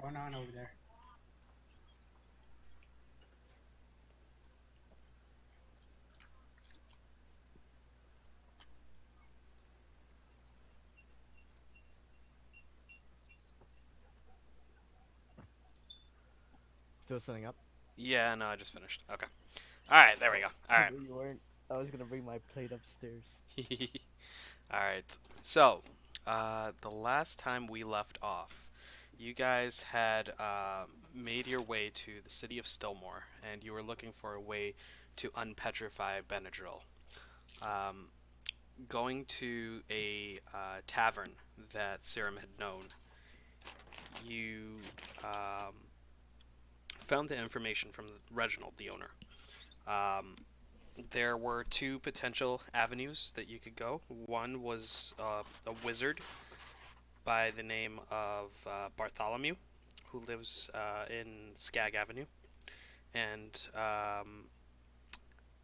going on over there? Still setting up? Yeah, no, I just finished. Okay. Alright, there we go. I Alright. knew you weren't. I was gonna bring my plate upstairs. Alright. So, the last time we left off, you guys had made your way to the city of Stillmore, and you were looking for a way to unpetrify Benadryl. Um, Going to a tavern that Serum had known, you found the information from Reginald, the owner. Um, there were two potential avenues that you could go. One was a wizard by the name of Bartholomew, who lives in Skag Avenue, and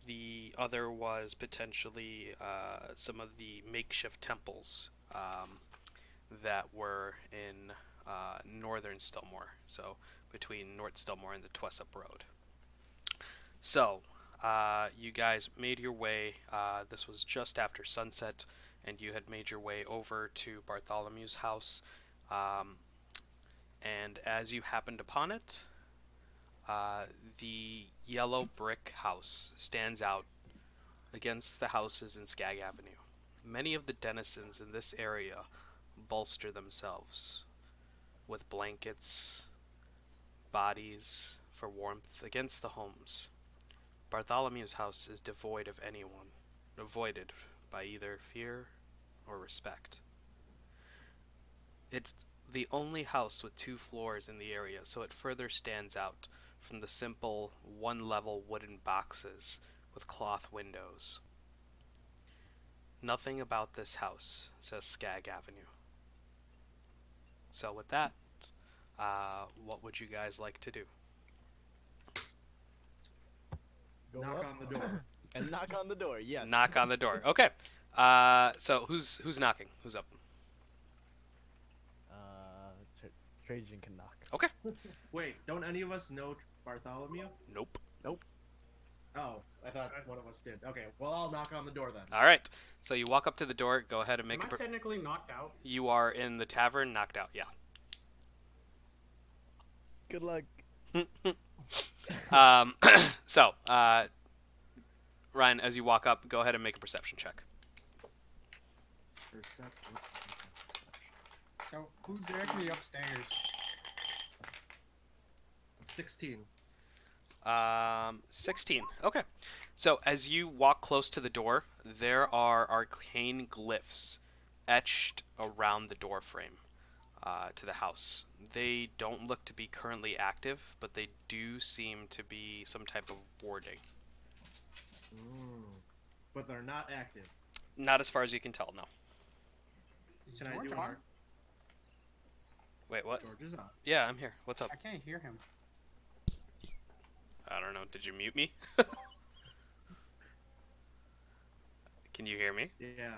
the other was potentially some of the makeshift temples that were in northern Stillmore, so between North Stillmore and the Twessup Road. So, you guys made your way. This was just after sunset, and you had made your way over to Bartholomew's house. Um, and as you happened upon it, the yellow brick house stands out against the houses in Skag Avenue. Many of the denizens in this area bolster themselves with blankets, bodies for warmth against the homes. Bartholomew's house is devoid of anyone, avoided by either fear or respect. It's the only house with two floors in the area, so it further stands out from the simple one-level wooden boxes with cloth windows. Nothing about this house says Skag Avenue. So with that, what would you guys like to do? Go Knock up on the door. and knock on the door. Yes. Knock on the door. Okay. So who's knocking? Who's up? Tra- Trajan can knock. Okay. Wait, don't any of us know Bartholomew? Nope. Oh, I thought one of us did. Okay, well, I'll knock on the door then. All right. So you walk up to the door. Go ahead and make Am I technically knocked out? You are in the tavern, knocked out. Yeah. Good luck. Um, so, Ryan, as you walk up, go ahead and make a perception check. Perception. So who's directly upstairs? 16. 16. Okay. So as you walk close to the door, there are arcane glyphs etched around the door frame to the house. They don't look to be currently active, but they do seem to be some type of warding. But they're not active. Not as far as you can tell, no. Is Can I George do an on? arc? Wait, what? George is on. Yeah, I'm here. What's up? I can't hear him. I don't know. Did you mute me? Can you hear me? Yeah,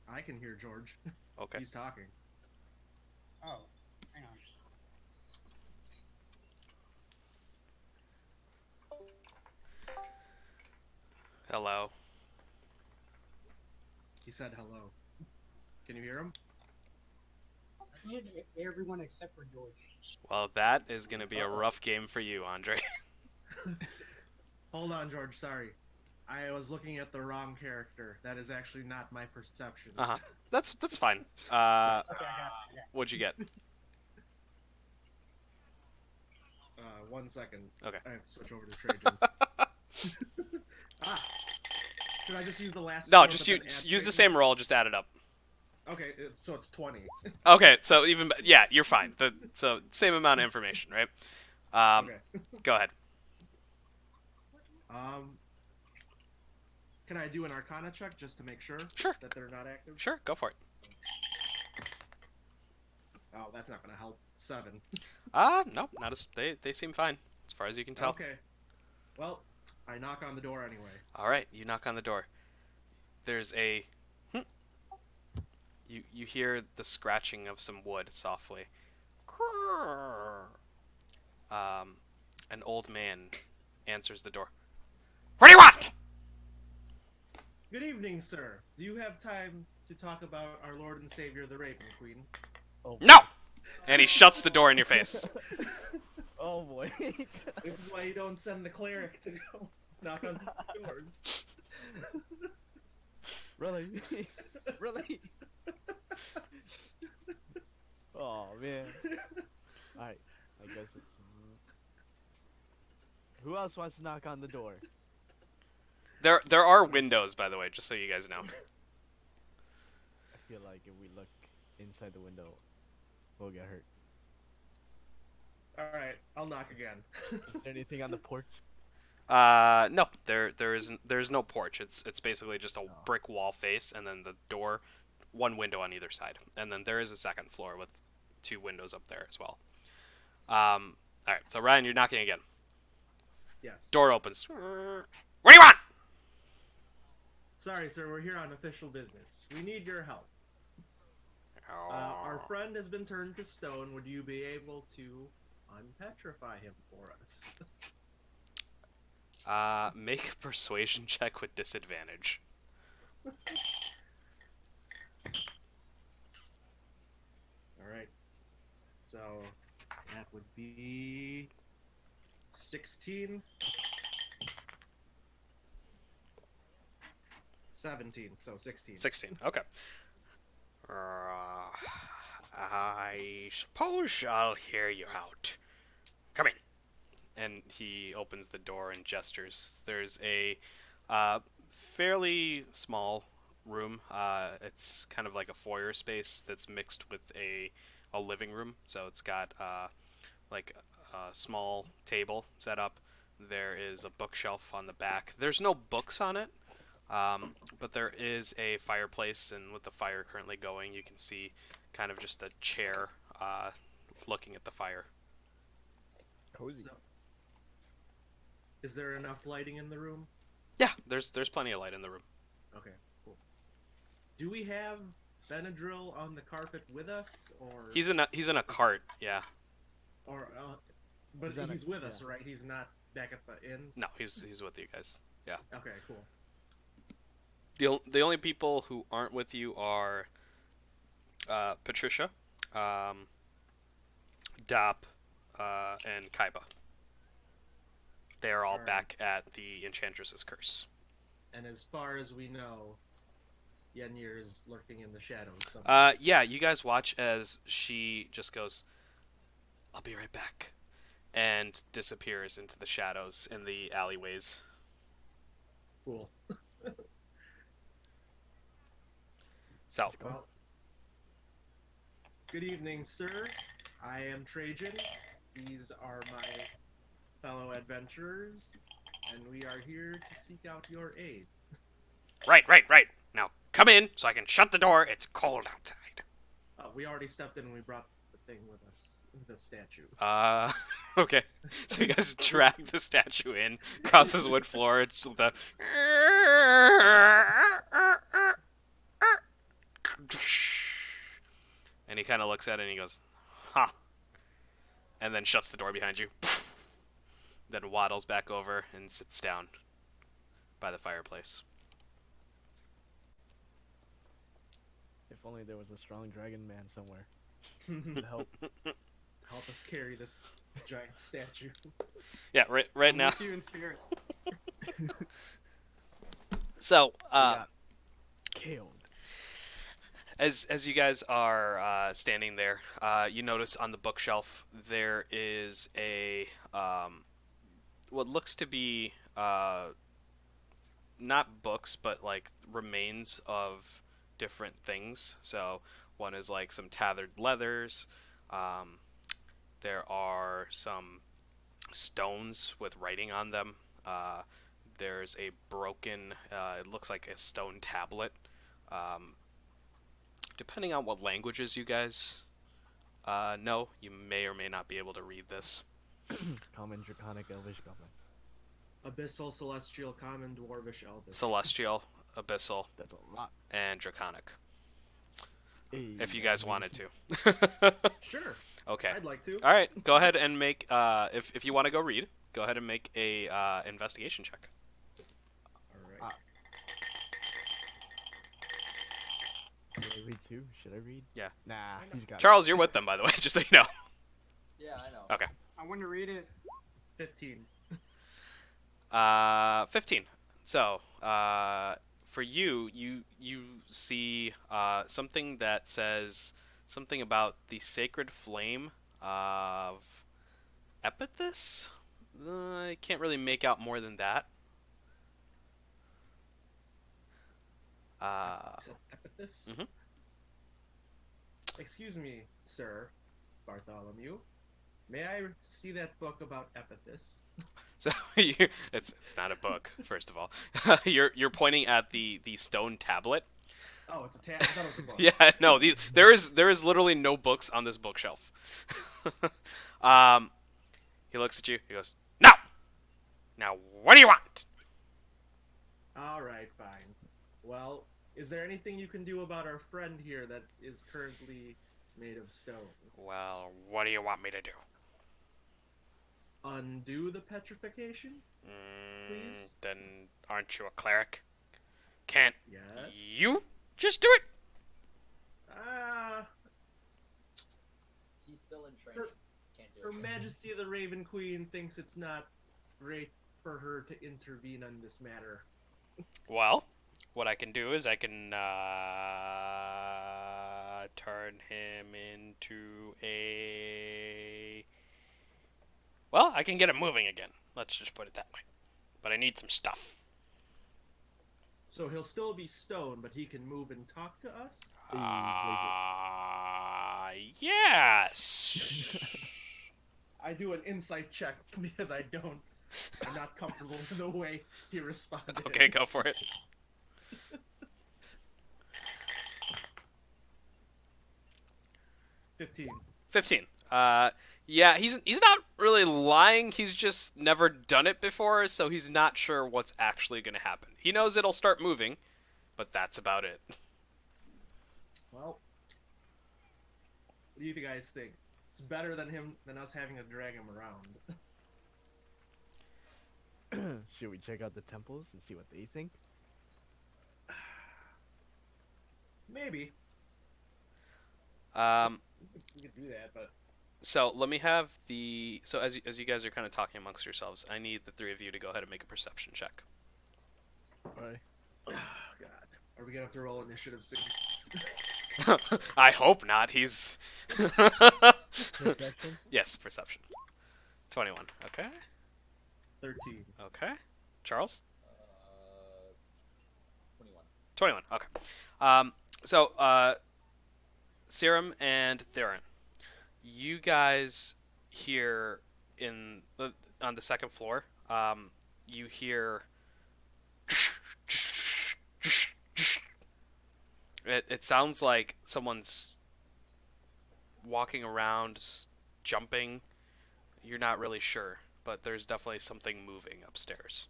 I can hear George. Okay. He's talking. Oh, hang on. Hello. He said hello. Can you hear him? I can hear everyone except for George. Well, that is going to be a rough game for you, Andre. Hold on, George. Sorry. I was looking at the wrong character. That is actually not my perception. Uh-huh. That's fine. Okay, I got it. What'd you get? 1 second. Okay. I have to switch over to Trajan. Should I just use the last No, score, just but then use add the Trajan? same roll, just add it up. Okay, so it's 20. Okay, so yeah, you're fine. So same amount of information, right? Okay. Go ahead. Can I do an Arcana check just to make sure Sure. that they're not active? Sure, go for it. Oh, that's not gonna help. 7. No, not as they seem fine as far as you can tell. Okay. Well, I knock on the door anyway. All right, you knock on the door. There's a You hear the scratching of some wood softly. An old man answers the door. What do you want? Good evening, sir. Do you have time to talk about our Lord and Savior, the Raven Queen? Oh. No! And he shuts the door in your face. Oh boy. This is why you don't send the cleric to go knock on doors. Really? Really? Oh man. Alright, I guess it's. Who else wants to knock on the door? There are windows, by the way, just so you guys know. I feel like if we look inside the window, we'll get hurt. Alright, I'll knock again. Is there anything on the porch? No, there's no porch. It's basically just a brick wall face, and then the door, one window on either side, and then there is a second floor with 2 windows up there as well. All right, so Ryan, you're knocking again. Yes. Door opens. What do you want? Sorry, sir, we're here on official business. We need your help. Our friend has been turned to stone. Would you be able to unpetrify him for us? Make a persuasion check with disadvantage. Alright. So, that would be 16. 17, so 16. 16. Okay. I suppose I'll hear you out. Come in. And he opens the door and gestures. There's a fairly small room. It's kind of like a foyer space that's mixed with a living room. So it's got like a small table set up. There is a bookshelf on the back. There's no books on it, but there is a fireplace, and with the fire currently going, you can see kind of just a chair looking at the fire. Cozy. So, is there enough lighting in the room? Yeah, there's plenty of light in the room. Okay, cool. Do we have Benadryl on the carpet with us, or He's in a cart. Yeah. or but He's on he's a- with us, yeah. right? He's not back at the inn. No, he's with you guys. Yeah. Okay, cool. The only people who aren't with you are Patricia, Dop, and Kaiba. They are all Alright. back at the Enchantress's Curse. And as far as we know, Yenir is lurking in the shadows somewhere. Yeah, you guys watch as she just goes, "I'll be right back," and disappears into the shadows in the alleyways. Cool. So, Well, good evening, sir. I am Trajan. These are my fellow adventurers, and we are here to seek out your aid. right. Now, come in so I can shut the door. It's cold outside. We already stepped in and we brought the thing with us, the statue. Okay. So you guys drag the statue in, across this wood floor. It's the... And he kind of looks at it and he goes, "Huh." And then shuts the door behind you. Then waddles back over and sits down by the fireplace. If only there was a strong dragon man somewhere to help. Help us carry this giant statue. Yeah, right now. With you in spirit. So, got killed. as you guys are standing there, you notice on the bookshelf there is a what looks to be not books, but like remains of different things. So one is like some tethered leathers. There are some stones with writing on them. There's a broken, it looks like a stone tablet. Depending on what languages you guys know, you may or may not be able to read this. Common, Draconic, Elvish, Goblin. Abyssal, Celestial, Common, Dwarvish, Elvish. Celestial, Abyssal, That's a lot. and Draconic. if you guys wanted to. Sure, Okay. I'd like to. All right. Go ahead and make. If you want to go read, go ahead and make a investigation check. All right. Should I read too? Should I read? Yeah. Nah, he's got Charles, you're with them, by the way, just so you know. Yeah, I know. Okay. I want to read it. 15. 15. So, for you see something that says something about the sacred flame of Epithus. I can't really make out more than that. Epithus? Mhm. Excuse me, sir, Bartholomew. May I see that book about Epithus? So it's not a book, first of all. You're pointing at the stone tablet. Oh, it's a tab. I thought it was a book. Yeah, no, there is literally no books on this bookshelf. He looks at you. He goes, "No. Now, what do you want?" All right, fine. Well, is there anything you can do about our friend here that is currently made of stone? Well, what do you want me to do? Undo the petrification? Please? Then aren't you a cleric? Can't Yes. you just do it? He's still in training. Can't do Her it. Majesty the Raven Queen thinks it's not great for her to intervene on this matter. Well, what I can do is I can turn him into a... Well, I can get him moving again. Let's just put it that way. But I need some stuff. So he'll still be stone, but he can move and talk to us? Yes. I do an insight check because I'm not comfortable with the way he responded. Okay, go for it. $15. 15. Yeah, he's not really lying. He's just never done it before, so he's not sure what's actually going to happen. He knows it'll start moving, but that's about it. Well, what do you guys think? It's better than us having to drag him around. Should we check out the temples and see what they think? Maybe. We could do that, but So let me have the... So as you guys are kind of talking amongst yourselves, I need the three of you to go ahead and make a perception check. Alright. oh, God, are we gonna have to roll initiative soon? I hope not. He's... Perception? Yes, perception. 21. Okay. 13. Okay. Charles? 21. 21. Okay. So, Serum and Theron, you guys hear on the second floor, you hear it sounds like someone's walking around, jumping. You're not really sure, but there's definitely something moving upstairs.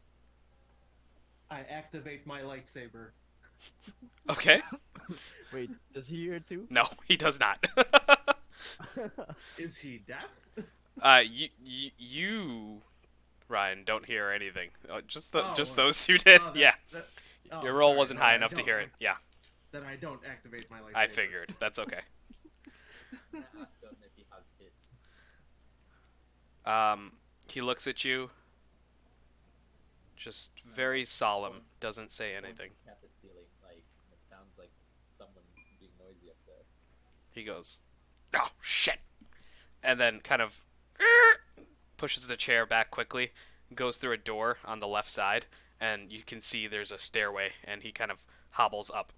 I activate my lightsaber. Okay. Wait, does he hear it too? No, he does not. Is he deaf? You, Ryan, don't hear anything. Just Oh, those two did. Oh, Yeah, oh, your roll sorry, wasn't no, high I enough to don't- hear it. Yeah, Then I don't activate my lightsaber. I figured. That's okay. I'm gonna ask him if he has bits. He looks at you, just very solemn. Doesn't say anything. At the ceiling, like it sounds like someone's being noisy up there. He goes, "Oh shit," and then kind of pushes the chair back quickly, goes through a door on the left side, and you can see there's a stairway, and he kind of hobbles up.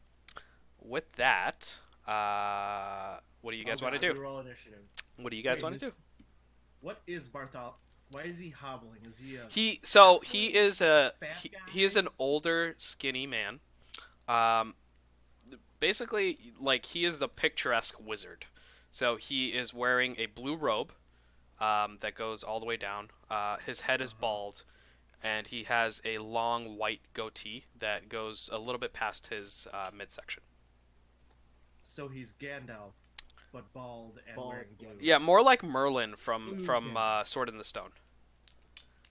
With that, what do you guys want to do? We roll initiative. What do you guys Wait, want to do? What is Barthol? Why is he hobbling? Is he a... He is he is an older, skinny man. Basically, like, he is the picturesque wizard. So he is wearing a blue robe that goes all the way down. His head is bald, and he has a long white goatee that goes a little bit past his midsection. So he's Gandalf, but bald and Bald, wearing blue. Yeah, more like Merlin from Okay. Sword in the Stone.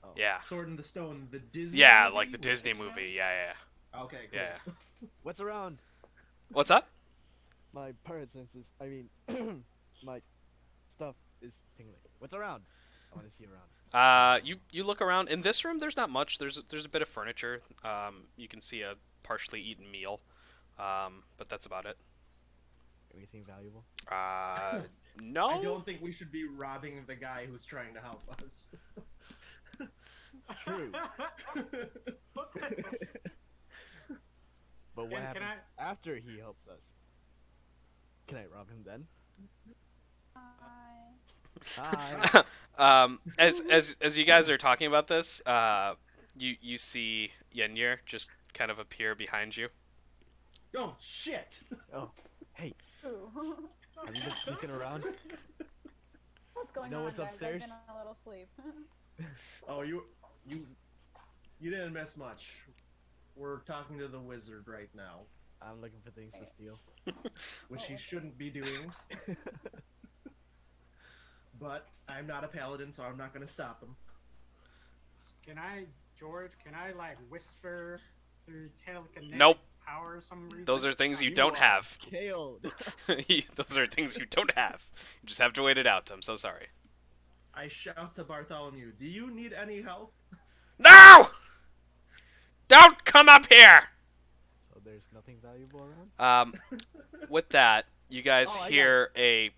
Oh. Yeah. Sword in the Stone, the Disney Yeah, movie like the with Disney Mickey Mouse? movie. Yeah. Okay, cool. Yeah. What's around? What's up? My pirate senses. I mean, my stuff is tingling. What's around? I want to see around. You look around in this room. There's not much. There's a bit of furniture. You can see a partially eaten meal. But that's about it. Anything valuable? No. I don't think we should be robbing the guy who's trying to help us. True. But what Can happens I- after he helps us? Can I rob him then? Hi. As you guys are talking about this, you see Yenir just kind of appear behind you. Oh shit! Oh, hey, Ooh. have you been sneaking around? What's going Know on, what's guys? upstairs? I've been a little asleep. Oh, you didn't miss much. We're talking to the wizard right now, I'm looking for things to steal. which he Oh. shouldn't be doing. But I'm not a paladin, so I'm not gonna stop him. George, can I like whisper through telekinetic Nope. power or some reason? Those are things you You don't are have. KO'd. Those are things you don't have. You just have to wait it out. I'm so sorry. I shout to Bartholomew, "Do you need any help?" No! Don't come up here! So there's nothing valuable around? With that, you guys Oh, I got hear a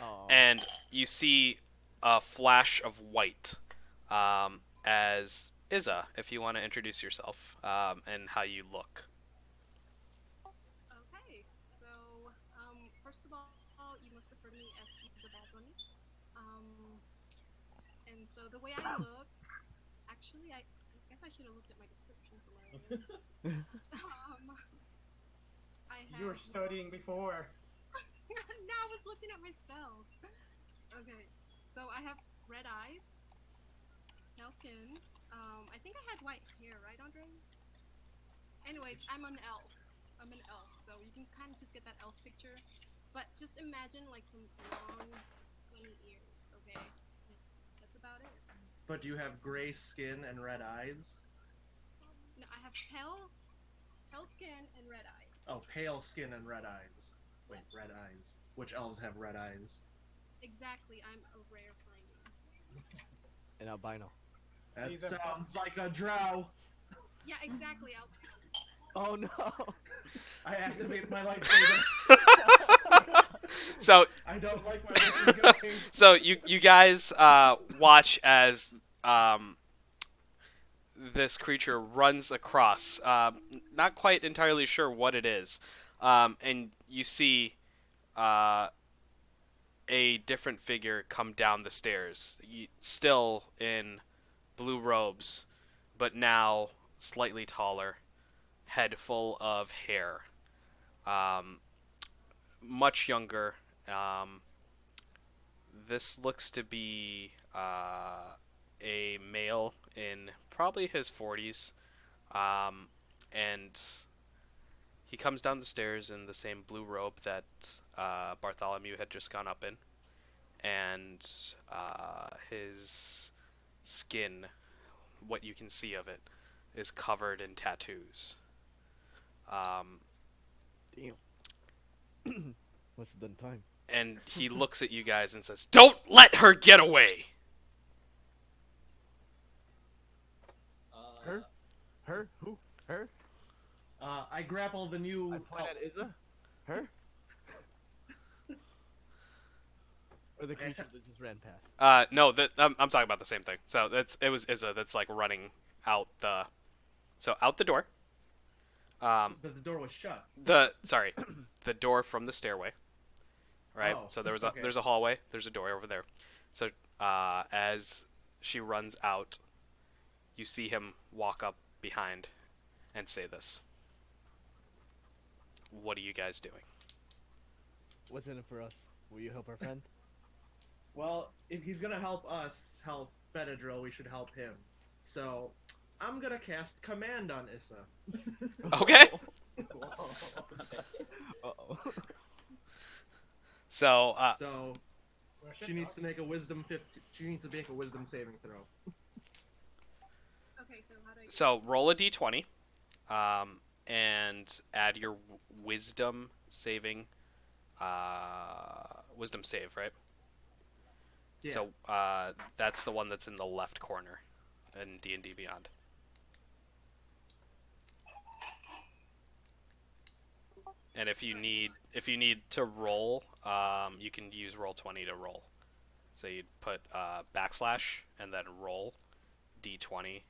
Oh. and you see a flash of white as Izza, if you want to introduce yourself and how you look. Okay, so first of all, you must refer to me as Wizard Bartholomew. And so the way I look, actually, I guess I should have looked at my description for I have. You were studying before. No, I was looking at my spells. Okay, so I have red eyes, pale skin. I think I had white hair, right, Andre? Anyways, I'm an elf. So you can kind of just get that elf picture. But just imagine like some long, pointy ears, okay? That's about it. But you have gray skin and red eyes. No, I have pale skin and red eyes. Oh, pale skin and red eyes. Wait, Yeah. red eyes. Which elves have red eyes? Exactly, I'm a rare finding. An albino. That He's a- sounds like a drow. Yeah, exactly. Oh no! I activate my lightsaber. So I don't like my wizard going. So you guys watch as this creature runs across. Not quite entirely sure what it is, and you see a different figure come down the stairs, still in blue robes, but now slightly taller, head full of hair, much younger. This looks to be a male in probably his 40s, and he comes down the stairs in the same blue robe that Bartholomew had just gone up in, and his skin, what you can see of it, is covered in tattoos. Damn. Must have done time. And he looks at you guys and says, "Don't let her get away!" Her? Her? Who? Her? I grapple the new. I point at Izza? Her? Or the creature that just ran past? No, I'm talking about the same thing. So it was Izza that's like running out the door. But the door was shut. The door from the stairway. Right. Oh, So there's okay. a hallway. There's a door over there. So as she runs out, you see him walk up behind and say this. What are you guys doing? What's in it for us? Will you help our friend? Well, if he's gonna help us help Benadryl, we should help him. So, I'm gonna cast Command on Issa. Okay. Uh-oh. So, So she needs to make a wisdom 15. She needs to make a wisdom saving throw. Okay, so how do I? so roll a d20, and add your wisdom saving, wisdom save, right? Yeah. So, that's the one that's in the left corner in D&D Beyond. And if you need to roll, you can use roll20 to roll. So you'd put backslash and then roll d20,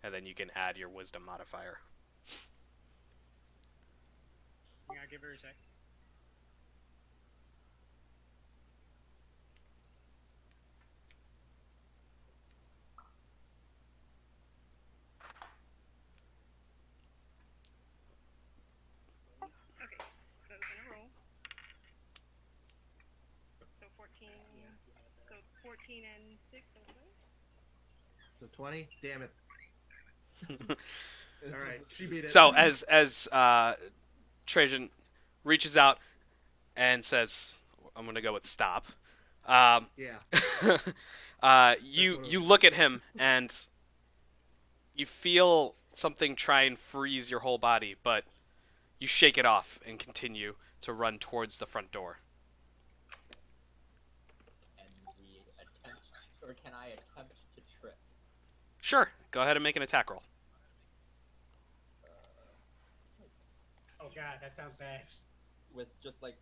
and then you can add your wisdom modifier. Yeah, give her a sec. Okay, so gonna roll. So 14. So 14 and 6, so 20. So 20. Damn it. All right, she beat it. So as Trajan reaches out and says, "I'm gonna go with stop." Yeah. You look at him and you feel something try and freeze your whole body, but you shake it off and continue to run towards the front door. And we attempt, or can I attempt to trip? Sure, go ahead and make an attack roll. Oh god, that sounds bad. With just like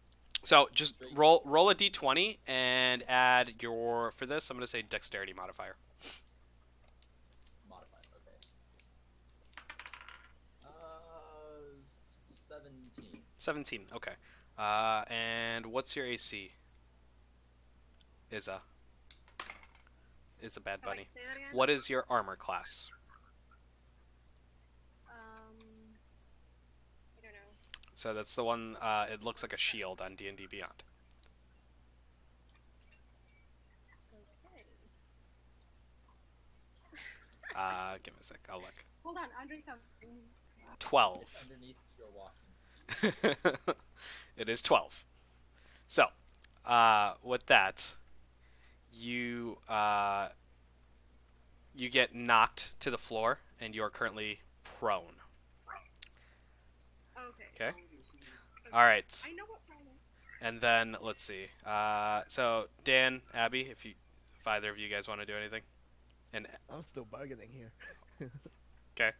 So just roll a d20 and add your, for this, I'm going to say dexterity modifier. modifier, okay. 17. 17, okay. And what's your AC? Is a bad Oh, bunny. wait, say that again? What is your armor class? I don't know. So that's the one, it looks like a shield on D&D Beyond. Okay. Give me a sec, I'll look. Hold on, I'm doing something. 12. It's underneath your walking speed. It is 12. So, with that, you get knocked to the floor, and you are currently prone. Okay. Okay. All right. I know what problem. And then let's see. So Dan, Abby, if either of you guys want to do anything, and I'm still bargaining here. okay.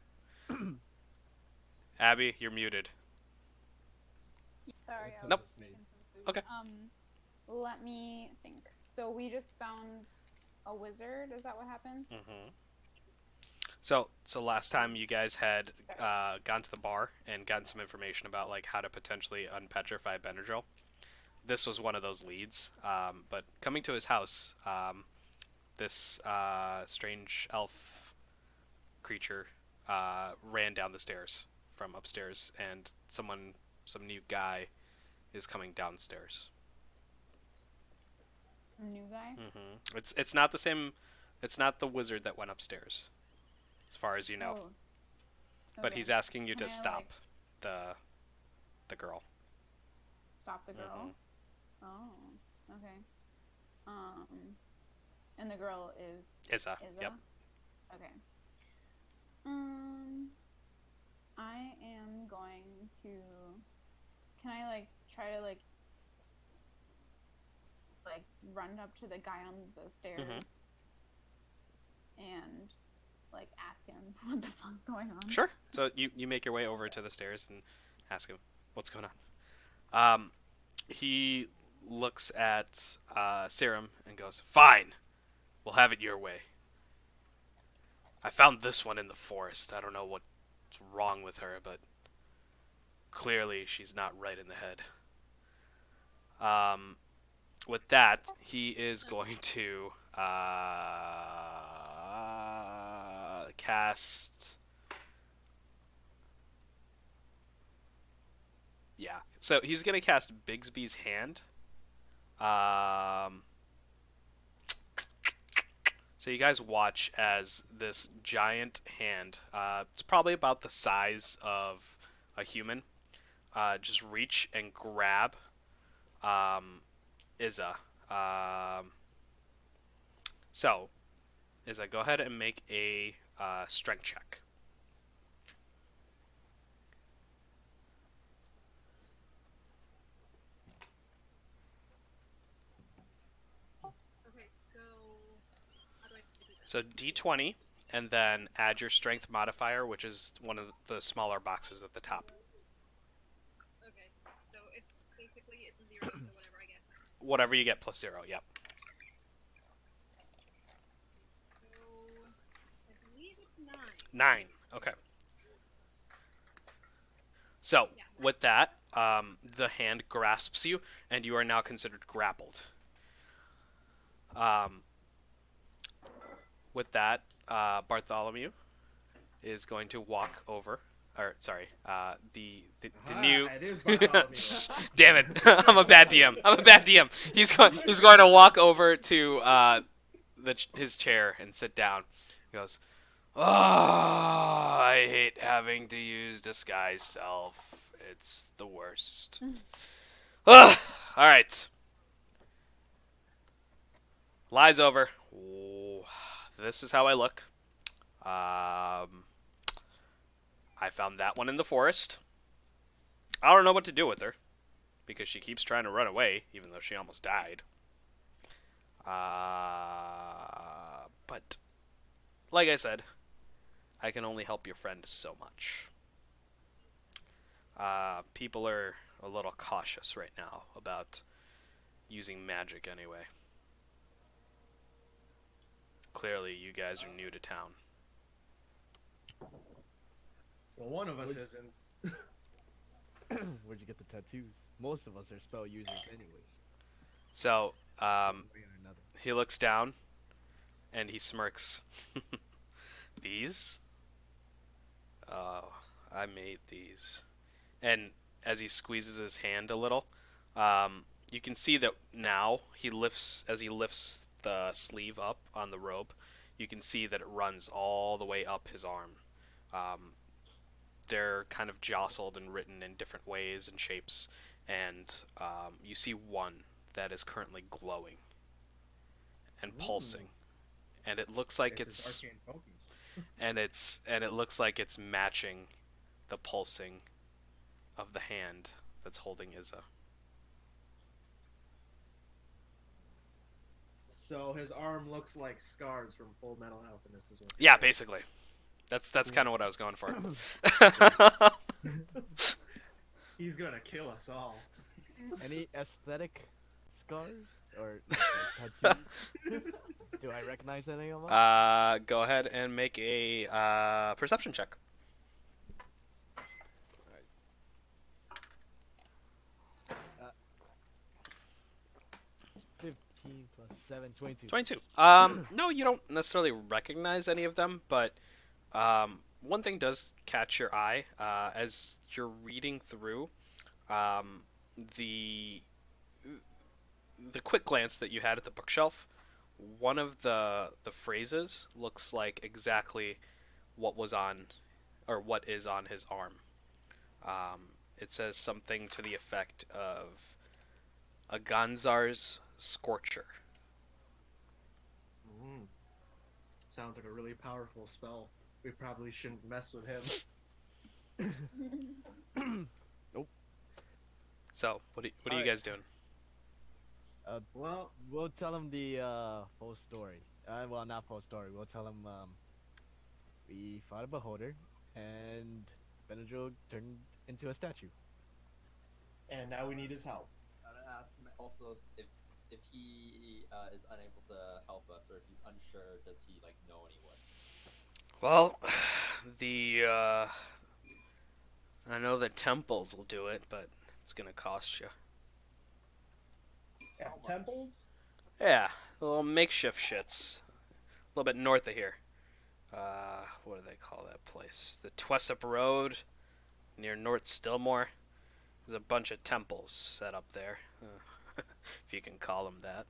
Abby, you're muted. Sorry, I was Nope. making some food. Okay. Let me think. So we just found a wizard. Is that what happened? Mm-hmm. So last time you guys had gone to the bar and gotten some information about like how to potentially unpetrify Benadryl. This was one of those leads. But coming to his house, this strange elf creature ran down the stairs from upstairs, and some new guy is coming downstairs. A new guy? Mm-hmm. It's not the same. It's not the wizard that went upstairs, as far as you know. Oh. But Okay. he's asking you to Can I, stop like, the girl. Stop the girl? Mhm. Oh, okay. And the girl is Izza. Izza? Yep. Okay. I am going to. Can I like try to like run up to the guy on the stairs and like ask him what the fuck's going on? Sure. So you make your way over to the stairs and ask him what's going on. He looks at Serum and goes, "Fine, we'll have it your way. I found this one in the forest. I don't know what's wrong with her, but clearly she's not right in the head." With that, he is going to cast. Yeah, so he's gonna cast Bigsby's Hand. So you guys watch as this giant hand, it's probably about the size of a human, just reach and grab Izza. So, Izza, go ahead and make a strength check. Okay, so how do I do that? So D20, and then add your strength modifier, which is one of the smaller boxes at the top. Okay, so it's basically it's a 0, so whatever I get. Whatever you get plus 0, yep. So I believe it's 9. 9, okay. So, Yeah. with that, the hand grasps you, and you are now considered grappled. With that, Bartholomew is going to walk over. Or, sorry, the new... It is Bartholomew. Damn it! I'm a bad DM. He's going to walk over to his chair and sit down. He goes, "Oh, I hate having to use disguise self. It's the worst." Ugh. All right. Lie's over. Oh, this is how I look. I found that one in the forest. I don't know what to do with her, because she keeps trying to run away, even though she almost died. But, like I said, I can only help your friend so much. People are a little cautious right now about using magic anyway. Clearly, you guys are new to town. Well, one of us isn't. Where'd you get the tattoos? Most of us are spell users anyways. So, One way or another. he looks down, and he smirks. These? Oh, I made these. And as he squeezes his hand a little, you can see that now as he lifts the sleeve up on the robe, you can see that it runs all the way up his arm. They're kind of jostled and written in different ways and shapes, and you see one that is currently glowing and pulsing, and it looks like It's his arcane focus. and it looks like it's matching the pulsing of the hand that's holding Izza. So his arm looks like scars from Full Metal Alchemist as well. Yeah, basically. That's kind of what I was going for. He's gonna kill us all. Any aesthetic scars or tattoos? Do I recognize any of them? Go ahead and make a perception check. 15 plus 7, 22. 22. No, you don't necessarily recognize any of them, but one thing does catch your eye as you're reading through. The quick glance that you had at the bookshelf, one of the phrases looks like exactly what was on, or what is on his arm. It says something to the effect of a Ganzar's Scorcher. Sounds like a really powerful spell. We probably shouldn't mess with him. Nope. So, what are you guys doing? Well, We'll tell him the full story. Well, not full story. We'll tell him we fought a beholder, and Benadryl turned into a statue. and now we need his help. I want to ask him also if he is unable to help us, or if he's unsure. Does he know anyone? Well, I know the temples will do it, but it's gonna cost you. At temples? Yeah, the little makeshift shits. A little bit north of here. What do they call that place? The Twessup Road, near North Stillmore. There's a bunch of temples set up there, if you can call them that.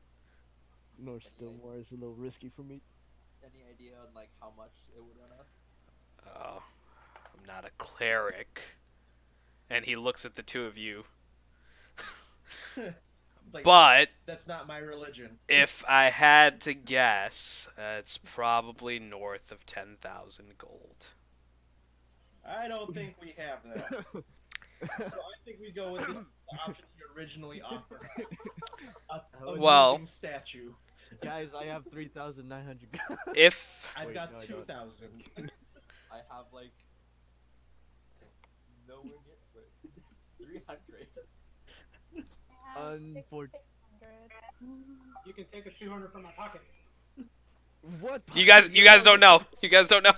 North Stillmore is a little risky for me. Any idea on how much it would run us? Oh, I'm not a cleric. And he looks at the two of you. It's like, But that's not my religion. if I had to guess, it's probably north of 10,000 gold. I don't think we have that. So I think we go with the option you originally offered us. A Well- moving statue. Guys, I have 3,900. If I've Wait, got no, I don't. 2,000. I have like nowhere near. Wait, 300. Unfor- 600. You can take a 200 from my pocket. What? you guys don't know. You guys don't know.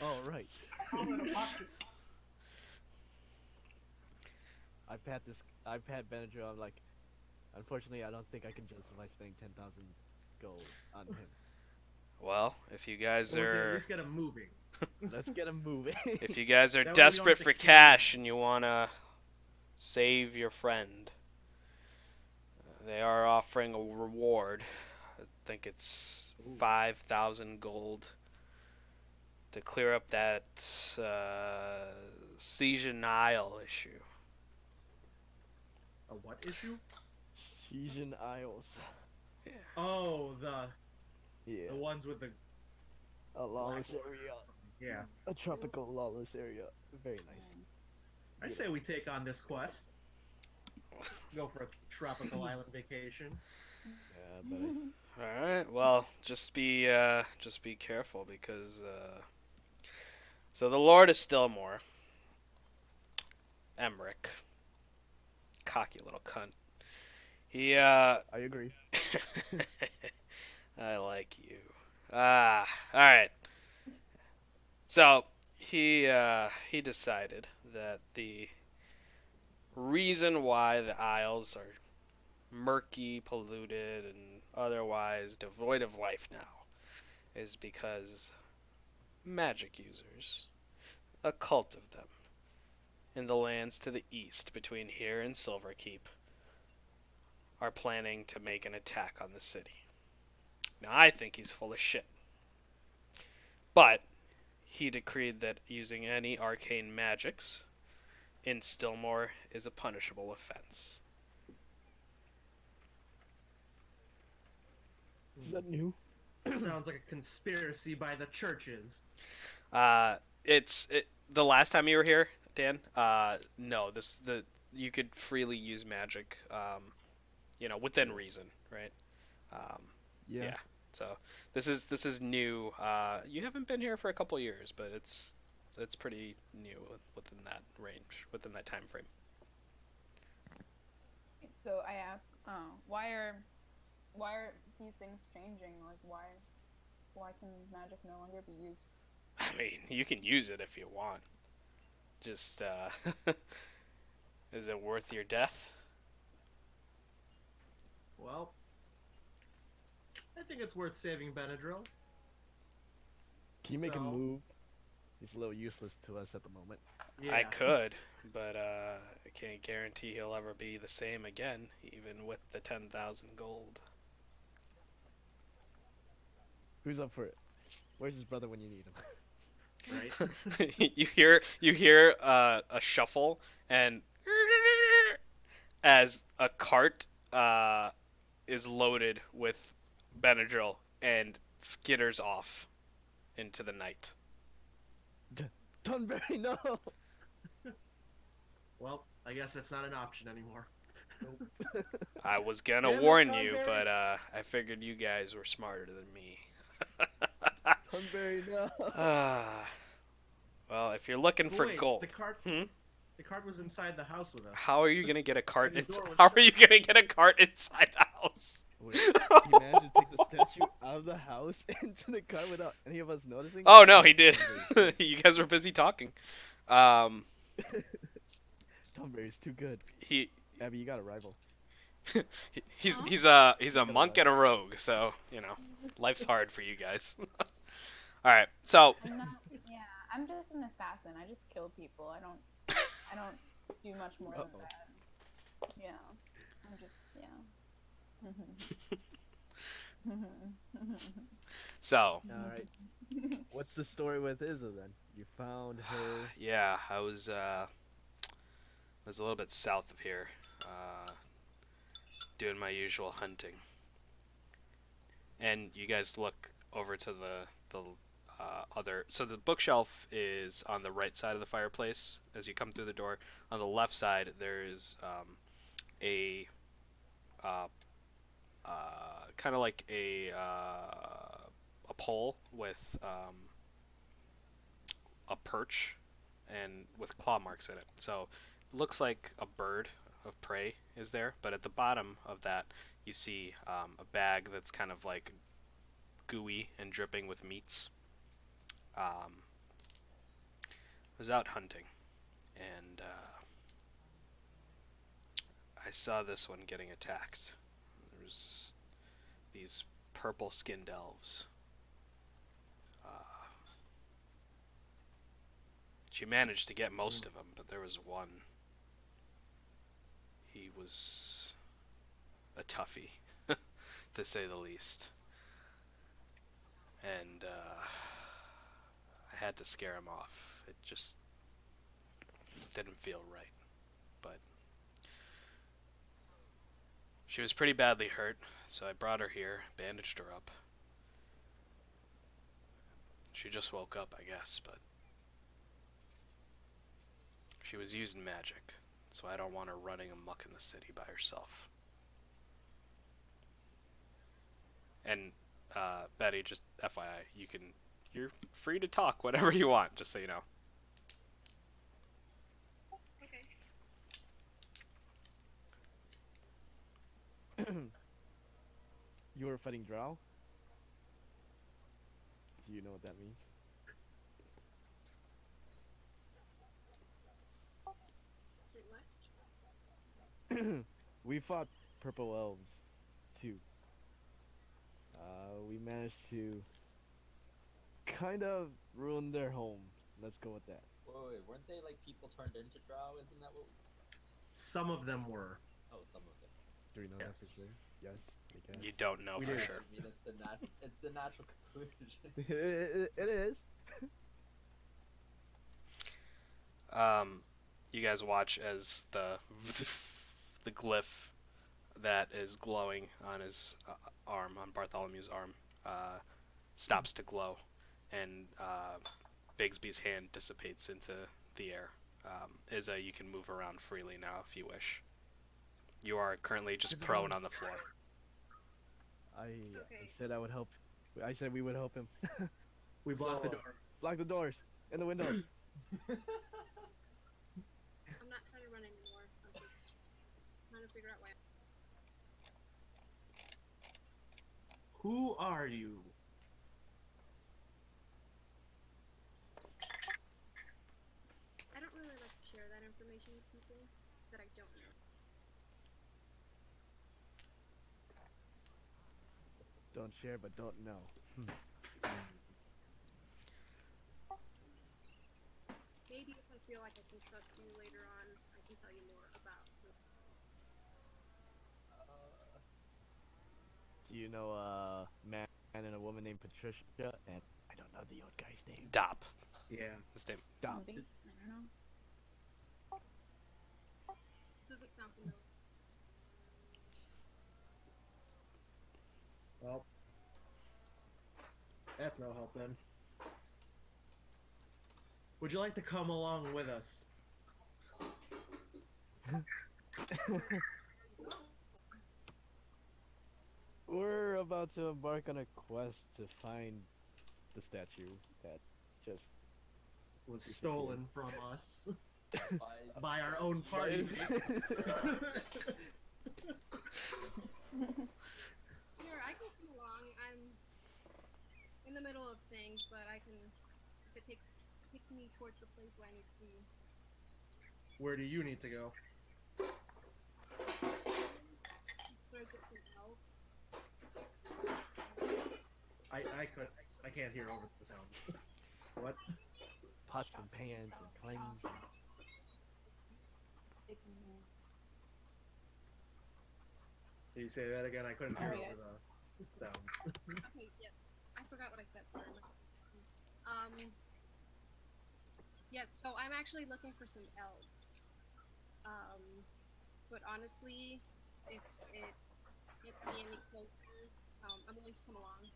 Oh, right. Call it a pocket. I've had Benadryl. I'm like, unfortunately, I don't think I can justify spending 10,000 gold on him. Well, if you guys Well, we can at are least get him moving. Let's get him moving. if you guys are That way we don't desperate have to for kill cash him. and you wanna save your friend, they are offering a reward. I think it's 5,000 gold to clear up that Siege Nile issue. A what issue? Asian Isles. Oh, the Yeah. ones with the A lawless Black area. yeah. A tropical lawless area. Very nice. I say we take on this quest. Go for a tropical island vacation. Yeah, but All right. Well, just be careful because so the Lord is Stillmore. Emmerich, cocky little cunt. He I agree. I like you. All right. So he decided that the reason why the Isles are murky, polluted, and otherwise devoid of life now is because magic users, a cult of them, in the lands to the east between here and Silverkeep, are planning to make an attack on the city. Now, I think he's full of shit. But he decreed that using any arcane magics in Stillmore is a punishable offense. Is that new? Sounds like a conspiracy by the churches. The last time you were here, Dan. No, you could freely use magic, within reason, right? Yeah. So this is new. You haven't been here for a couple years, but it's pretty new within that range, within that time frame. So I ask, why are these things changing? Like, why can magic no longer be used? I mean, you can use it if you want. Just, is it worth your death? Well, I think it's worth saving Benadryl. Can you make a So- move? He's a little useless to us at the moment. Yeah. I could, but I can't guarantee he'll ever be the same again, even with the 10,000 gold. Who's up for it? Where's his brother when you need him? Right? you hear a shuffle and as a cart is loaded with Benadryl and skitters off into the night. Tunberry, no! Well, I guess that's not an option anymore. I was gonna Damn it, warn you, Thornberry. but I figured you guys were smarter than me. Tunberry, no! Well, if you're looking for Wait, gold, The cart, Hmm? the cart was inside the house with us. how are you gonna get a cart? And his door was How are shut. you gonna get a cart inside the house? Wait, he managed to take the statue out of the house into the car without any of us noticing? Oh no, he did. Tunberry. You guys were busy talking. Tunberry's too good. He Abby, you got a rival. he's a monk and a rogue, so life's hard for you guys. All right, so I'm not. Yeah, I'm just an assassin. I just kill people. I don't do much more than Uh-oh. that. Yeah, I'm just so Alright. What's the story with Izza then? You found her. yeah, I was was a little bit south of here, doing my usual hunting. And you guys look over to the other. So the bookshelf is on the right side of the fireplace as you come through the door. On the left side, there is a kind of like a pole with a perch and with claw marks in it. So it looks like a bird of prey is there, but at the bottom of that you see a bag that's kind of like gooey and dripping with meats. I was out hunting, and I saw this one getting attacked. There's these purple-skinned elves. She managed to get most of them, but there was one. He was a toughie, to say the least. And I had to scare him off. It just didn't feel right. But she was pretty badly hurt, so I brought her here, bandaged her up. She just woke up, I guess, but she was using magic, so I don't want her running amok in the city by herself. And Betty, just FYI, you're free to talk whatever you want, just so you know. Okay. You were fighting drow? Do you know what that means? Wait, what? We fought purple elves, too. We managed to kind of ruin their home. Let's go with that. Wait, weren't they like people turned into drow? Isn't that what? Some of them were. Oh, some of them. Do we know that for Yes. sure? Yes, I guess. You don't know We for did. sure. I mean, it's the natural conclusion. It is. You guys watch as the glyph that is glowing on his arm, on Bartholomew's arm, stops to glow, and Bigsby's hand dissipates into the air. Izza, you can move around freely now if you wish. You are currently just prone on the floor. I Okay. said I would help. I said we would help him. We blocked the So, door. Lock the doors and the windows. I'm not trying to run anymore. I'm just trying to figure out why. Who are you? I don't really like to share that information with people that I don't know. Don't share, but don't know. Maybe if I feel like I can trust you later on, I can tell you more about. So, Do you know a man and a woman named Patricia? And I don't know the old guy's name. Dop. Yeah. His name. Stop. Zombie? I don't know. doesn't sound familiar. Well, that's no help then. Would you like to come along with us? We're about to embark on a quest to find the statue that just Was stolen from us By, by our own party. Here, I can come along. I'm in the middle of things, but I can. If it takes me towards the place where I need to be. Where do you need to go? So I get some help. I can't hear over the sound. What? pots and pans and clangs. And... Did you say that again? I couldn't hear Oh, over the sound. Okay, yeah. I forgot what I said. Sorry. Yes. So I'm actually looking for some elves. But honestly, if it gets me any closer, I'm willing to come along.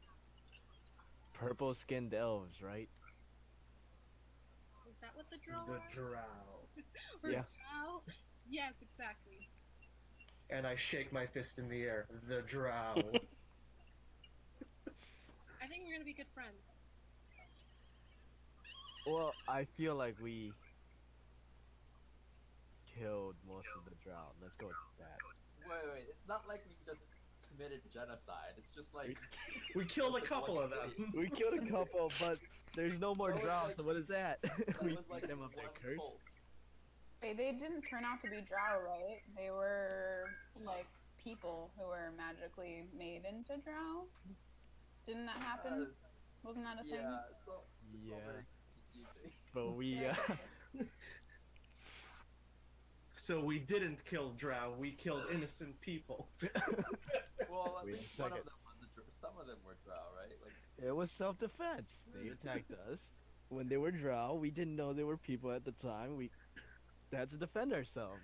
Purple-skinned elves, right? Is that what the drow The are? drow. Or Yes. drow? Yes, exactly. And I shake my fist in the air. The drow. I think we're gonna be good friends. Well, I feel like we killed most of the drow. Let's go with that. Wait. It's not like we just committed genocide. It's just like We killed a That's like couple one of them. fleet. We killed a couple, but there's no more That was drow, like- so what is that? that we was like beat them up one their curse. cult. Wait, they didn't turn out to be drow, right? They were like people who were magically made into drow. Didn't that happen? Wasn't that a thing? Yeah, it's all Yeah. very confusing. But we, So we didn't kill drow. We killed innocent people. Well, at Wait a least one of second. them was a some of them were drow, right? Like it was self-defense. They attacked us. When they were drow, we didn't know they were people at the time. We had to defend ourselves.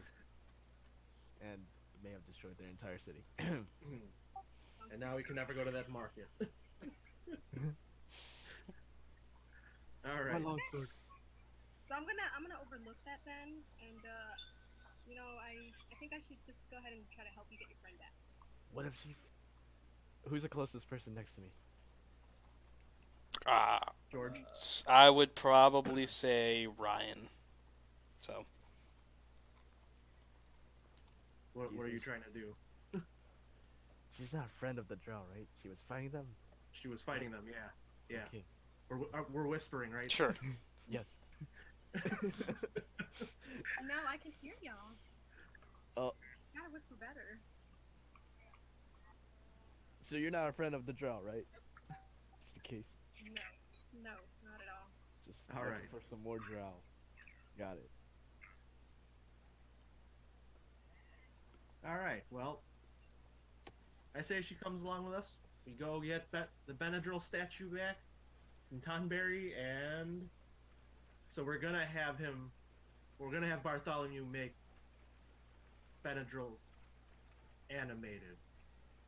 And may have destroyed their entire city. And now we can never go to that market. All right. My long sword. So I'm gonna overlook that then, and I think I should just go ahead and try to help you get your friend back. What if she... Who's the closest person next to me? George. I would probably say Ryan. So What are you trying to do? She's not a friend of the drow, right? She was fighting them? She was fighting them. Yeah. Yeah. Okay. We're whispering, right? sure. Yes. No, I can hear y'all. Oh. Gotta whisper better. So you're not a friend of the drow, right? Just in case. No, not at all. Just All looking right. for some more drow. Got it. All right. Well, I say she comes along with us. We go get the Benadryl statue back from Tonberry, and so we're gonna have him. We're gonna have Bartholomew make Benadryl animated,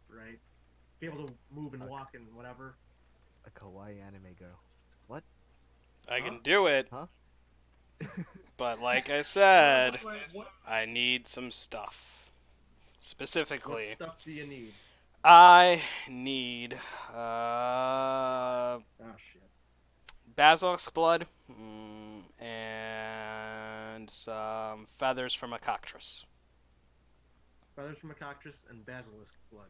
right? Be able to move and Okay. walk and whatever. A kawaii anime girl. I Huh? can do it. Huh? But like I said, What I need some stuff. Specifically, stuff do you need? I need Oh shit. basilisk blood and some feathers from a cockatrice. Feathers from a cockatrice and basilisk blood.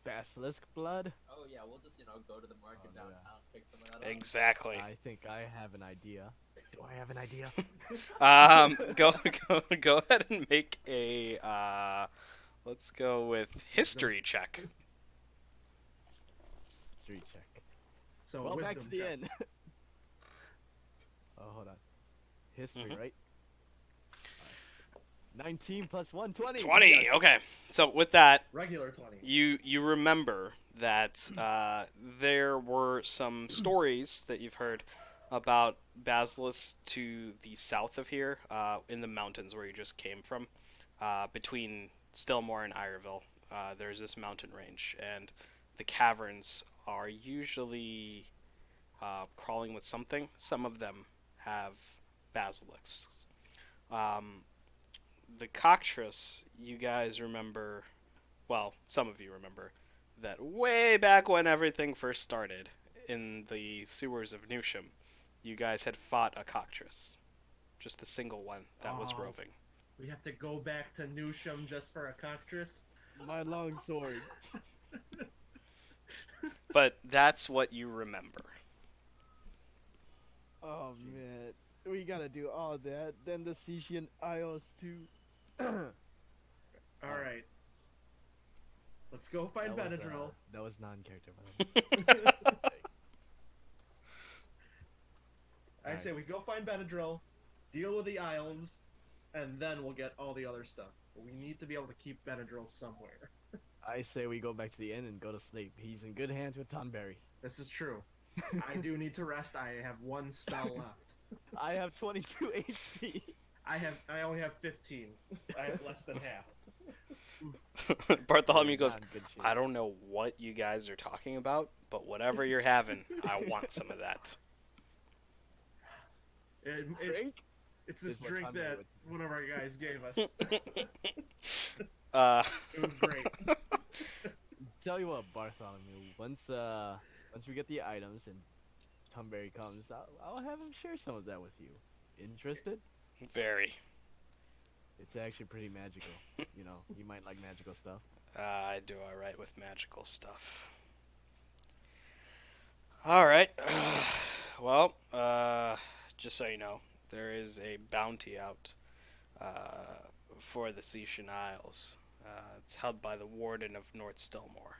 Basilisk blood? oh yeah, we'll just go to the market Oh, yeah. downtown, pick some of that up. Exactly. I think I have an idea. Do I have an idea? Go ahead and make a let's go with history check. Street check. So Well, back wisdom to the check. end. Oh, hold on. History, Mhm. right? 19 plus 1, 20. 20. Yes. Okay. So with that, Regular 20. you remember that there were some stories that you've heard about basilisks to the south of here, in the mountains where you just came from, between Stillmore and Iryville. There's this mountain range, and the caverns are usually crawling with something. Some of them have basilisks. The cockatrice, you guys remember, well, some of you remember, that way back when everything first started, in the sewers of Newsham, you guys had fought a cockatrice. Just a single one that was Oh. roving. We have to go back to Newsham just for a cockatrice. My long sword. But that's what you remember. Oh, man. We gotta do all that. Then the Sician Isles, too. All right. Let's go find Benadryl. That was non-character, by the way. I Alright. say we go find Benadryl, deal with the Isles, and then we'll get all the other stuff. But we need to be able to keep Benadryl somewhere. I say we go back to the inn and go to sleep. He's in good hands with Tonberry. This is true. I do need to rest. I have one spell left. I have 22 HP. I only have 15. I have less than half. Bartholomew You're goes, not in good shape. I don't know what you guys are talking about, but whatever you're having, I want some of that. Drink? It's this Is what drink Tommy that would- one of our guys gave us. It was great. Tell you what, Bartholomew. Once we get the items and Tumberry comes, I'll have him share some of that with you. Interested? Very. It's actually pretty magical. You know, you might like magical stuff. I do alright with magical stuff. Alright. Well, just so you know, there is a bounty out for the Setian Isles. It's held by the Warden of North Stillmore.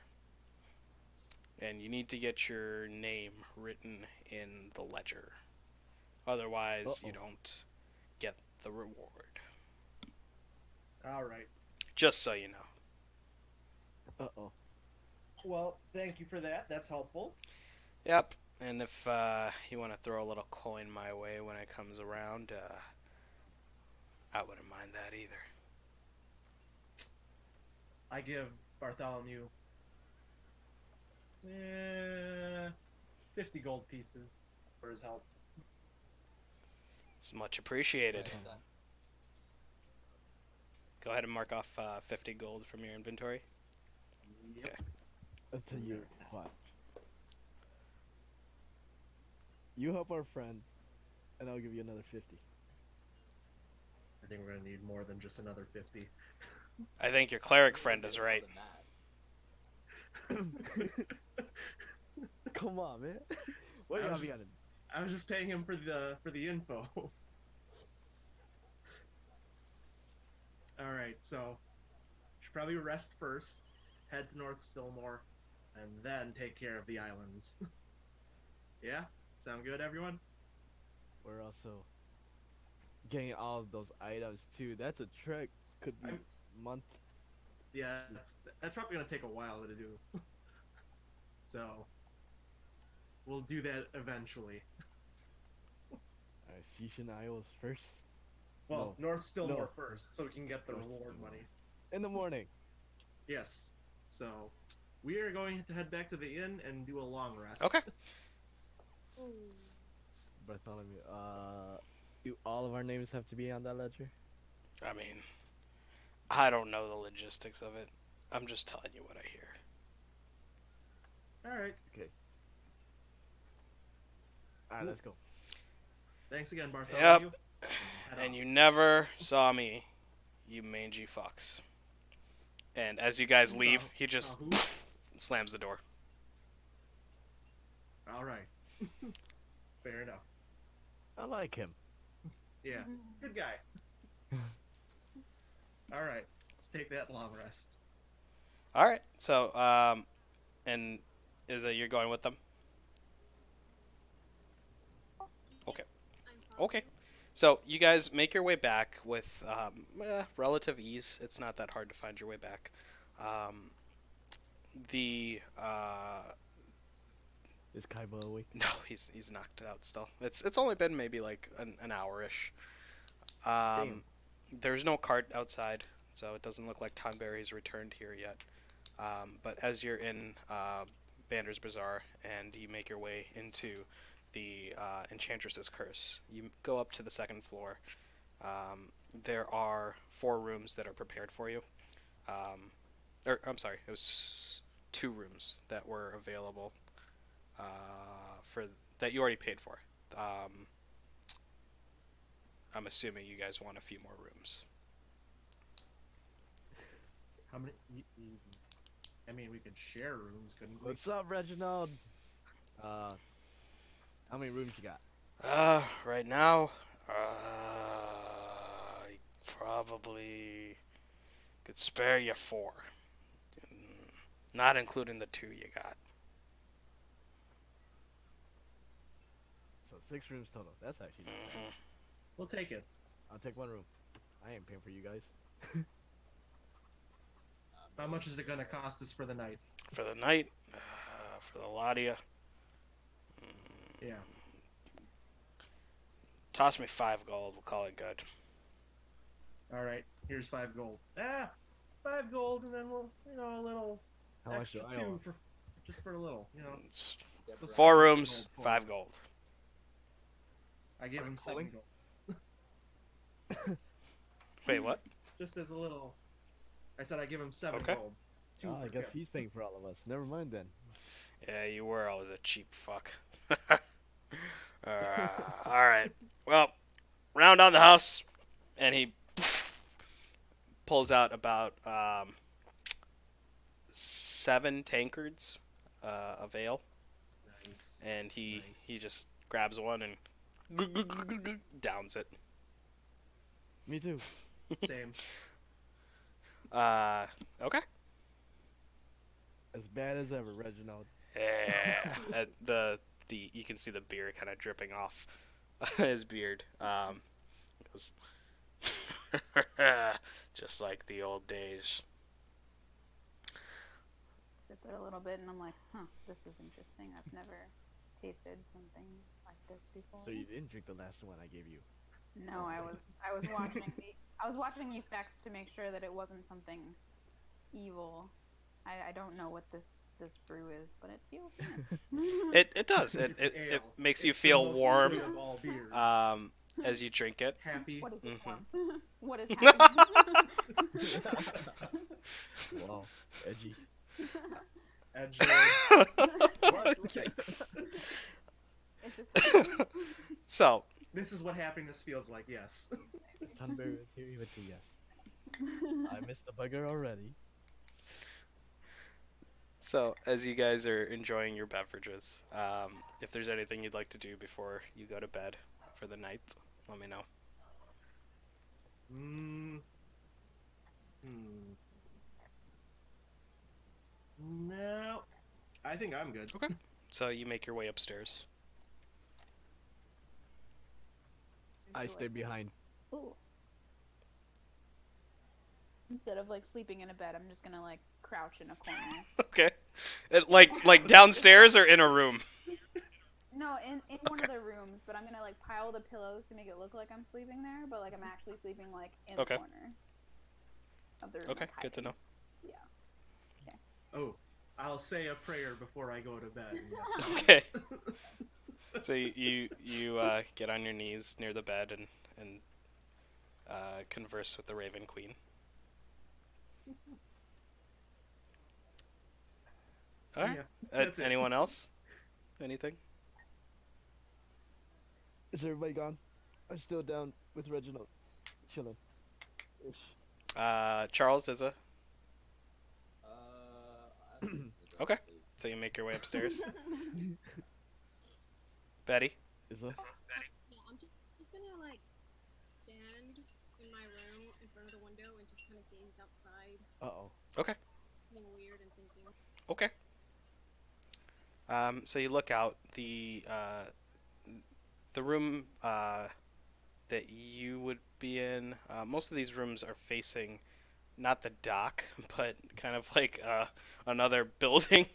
And you need to get your name written in the ledger. Otherwise, you don't get the reward. All right. Just so you know. Uh-oh. Well, thank you for that. That's helpful. Yep. And if you want to throw a little coin my way when it comes around, I wouldn't mind that either. I give Bartholomew 50 gold pieces for his help. It's much appreciated. And, Go ahead and mark off 50 gold from your inventory. Yep. Okay. I'll tell you what. You help our friend, and I'll give you another 50. I think we're gonna need more than just another 50. I think your cleric friend is right. Come on, man. What I you was have just- on? I was just paying him for the info. All right, so should probably rest first, head to North Stillmore, and then take care of the islands. Yeah, sound good, everyone? We're also getting all of those items too. That's a trek. Could be month. Yeah, that's probably gonna take a while to do. So we'll do that eventually. Setian Isles first. Well, No. North Stillmore No. first, so we can get the North reward Stillmore. money. In the morning. Yes. So we are going to head back to the inn and do a long rest. Okay. Bartholomew, do all of our names have to be on that ledger? I mean, I don't know the logistics of it. I'm just telling you what I hear. All right. Alright, let's go. Thanks again, Bartholomew. Head And off. you never saw me, you mangy fucks. And as you guys leave, he just who? slams the door. All right. Fair enough. I like him. Yeah. Good guy. All right. Let's take that long rest. All right. So, and is it you're going with them? Okay. Okay. So you guys make your way back with relative ease. It's not that hard to find your way back. Is Kaiba awake? No, he's knocked out still. It's only been maybe like an hour-ish. Damn. There's no cart outside, so it doesn't look like Tonberry's returned here yet. But as you're in Bander's Bazaar and you make your way into the Enchantress's Curse, you go up to the second floor. There are 4 rooms that are prepared for you. I'm sorry, it was 2 rooms that were available for that you already paid for. I'm assuming you guys want a few more rooms. How many? I mean, we could share rooms, couldn't we? What's up, Reginald? How many rooms you got? Right now, I probably could spare you 4. Not including the 2 you got. So 6 rooms total. That's actually. Hmm. We'll take it. I'll take 1 room. I ain't paying for you guys. How much is it gonna cost us for the night? For the night, for the lot of you, Yeah. toss me 5 gold. We'll call it good. All right, here's 5 gold. 5 gold, and then we'll, a little How much extra do I 2 owe? for just for a little, It's Yeah, So bro. 4 7 rooms, gold for 5 him. gold. I give him 7 Including? gold. Wait, what? Just as a little. I said I give him 7 Okay. gold. 2 Oh, I for guess Kip. he's paying for all of us. Never mind then. Yeah, you were always a cheap fuck. Alright. Well, round on the house, and he pulls out about 7 tankards of ale, Nice. and he Nice. just grabs one and downs it. Me too. Same. Okay. As bad as ever, Reginald. Yeah. The you can see the beer kind of dripping off his beard. It goes, just like the old days. Sip it a little bit, and I'm like, this is interesting. I've never tasted something like this before. So you didn't drink the last one I gave you? No, I was watching the effects to make sure that it wasn't something evil. I don't know what this brew is, but it feels nice. It does. It Ale. makes you It's the feel most warm liquid of all beers. as you drink it. Happy. What is this Mhm. one? What is happening? Wow, edgy. Edge. Yikes. Is this happening? So, This is what happiness feels like. Yes. Thunberry with you, even to yes. I missed the bugger already. as you guys are enjoying your beverages, if there's anything you'd like to do before you go to bed for the night, let me know. No, I think I'm good. Okay. So you make your way upstairs. I stay behind. Ooh. Instead of like sleeping in a bed, I'm just gonna like crouch in a corner. Okay. Like downstairs or in a room? No, in one of the rooms, but I'm gonna like pile the pillows to make it look like I'm sleeping there, but like I'm actually sleeping like in Okay. the corner of the room. Okay, like, good to know. hiding. Yeah. Oh, I'll say a prayer before I go to bed. and that's fine. Okay. So you get on your knees near the bed and converse with the Raven Queen. All right. Yeah, that's it. Anyone else? Anything? Is everybody gone? I'm still down with Reginald. Chilling. Ish. Charles is a. I'm just gonna go Okay. to sleep. So you make your way upstairs. Betty. Is a. Yeah, I'm just gonna like stand in my room in front of the window and just kind of gaze outside, Uh-oh. being weird and thinking. Okay. So you look out. The room that you would be in. Most of these rooms are facing not the dock, but kind of like another building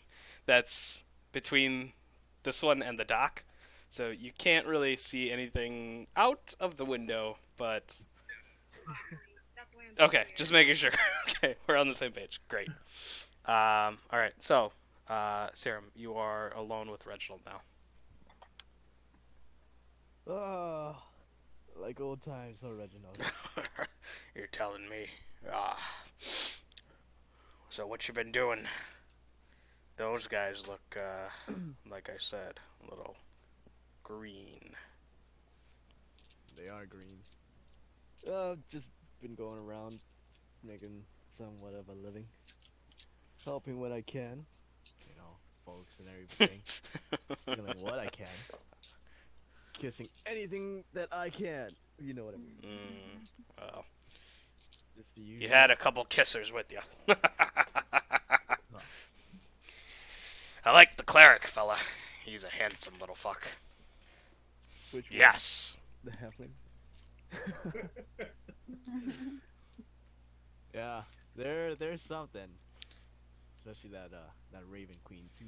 that's between this one and the dock. So you can't really see anything out of the window, but That's why I'm okay, just making sure. Okay, we're on the same page. Great. All right, so Serum, you are alone with Reginald now. Like old times, huh, Reginald? You're telling me. So what you been doing? Those guys look, like I said, a little green. They are green. Just been going around, making somewhat of a living. Helping what I can. You know, folks and everything. Stealing what I can. Kissing anything that I can. You know what I mean. Well, Just the you usual. had a couple kissers with you. I like the cleric fella. He's a handsome little fuck. Which one? Yes. The halfling. Yeah, there's something. Especially that Raven Queen too.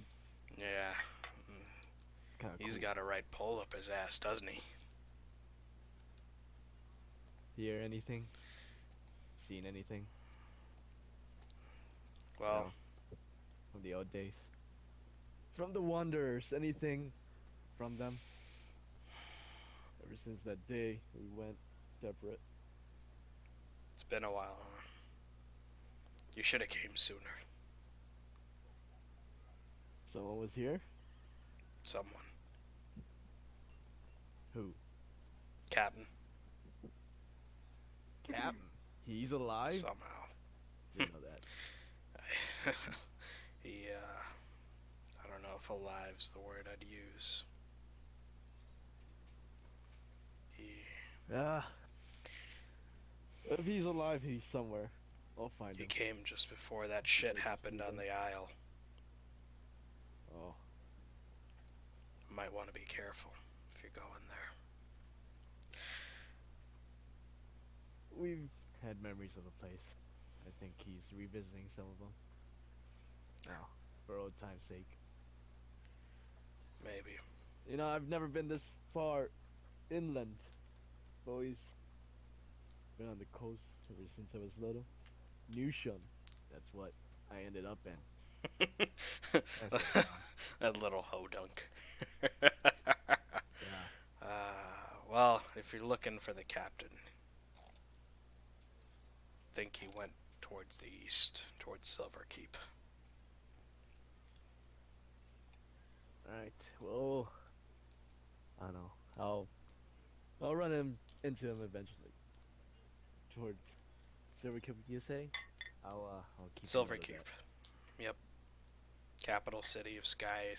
Yeah. Kind of He's cool. got a right pole up his ass, doesn't he? Hear anything? seen anything? Well, No. From the old days. From the Wanderers, anything from them? Ever since that day we went separate. it's been a while. Huh? You should have came sooner. Someone was here? Someone. Who? Captain. Captain. He's alive? Somehow. Didn't know that. He, I don't know if alive's the word I'd use. He, If he's alive, he's somewhere. I'll find he him. came just before that shit happened on the Isle. Oh. Might want to be careful if you're going there. We've had memories of the place. I think he's revisiting some of them. Now, for old time's sake. Maybe. You know, I've never been this far inland. I've always been on the coast ever since I was little. Newsham. That's what I ended up in. That little hodunk. Yeah. Well, if you're looking for the captain, I think he went towards the east, towards Silverkeep. Alright, well, I don't know. I'll run into him eventually. Towards Silverkeep, you say? I'll keep a note of Silverkeep. that. Yep. Capital city of Sky.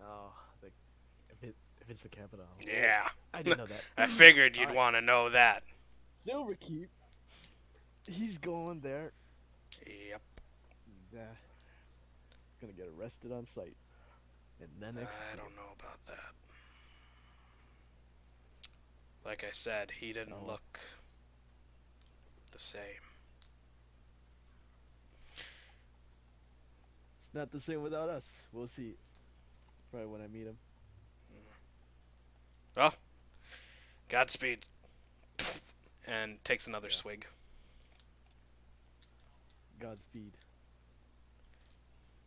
Oh, if it's the capital. Yeah. I didn't know that. I figured you'd Alright. want to know that. Silverkeep. He's going there. Yep. Gonna get arrested on sight, and then I executed. don't know about that. Like I said, he didn't Oh. look the same. It's not the same without us. We'll see. Probably when I meet him. Well, Godspeed. And takes another Yeah. swig. Godspeed.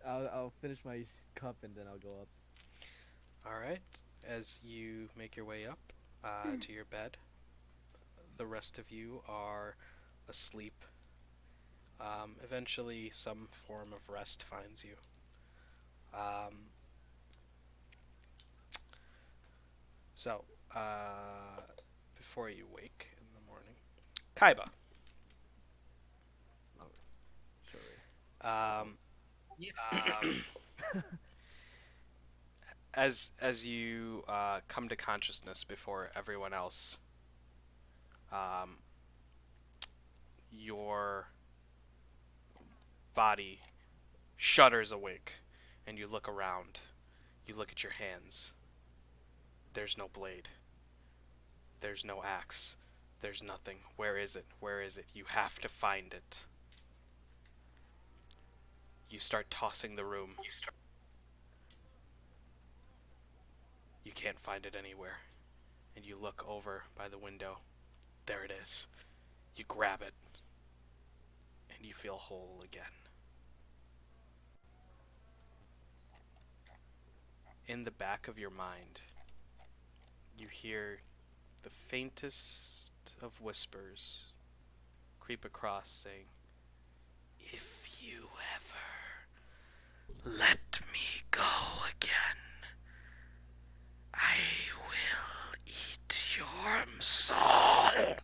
I'll finish my cup and then I'll go up. Alright, as you make your way up to your bed, the rest of you are asleep. Eventually, some form of rest finds you. So, before you wake in the morning, Kaiba. Sorry. As you come to consciousness before everyone else, your body shudders awake, and you look around. You look at your hands. There's no blade. There's no axe. There's nothing. Where is it? Where is it? You have to find it. You start tossing the room. You can't find it anywhere. And you look over by the window. There it is. You grab it. And you feel whole again. In the back of your mind, you hear the faintest of whispers creep across saying, "If you ever let me go again, I will eat your soul."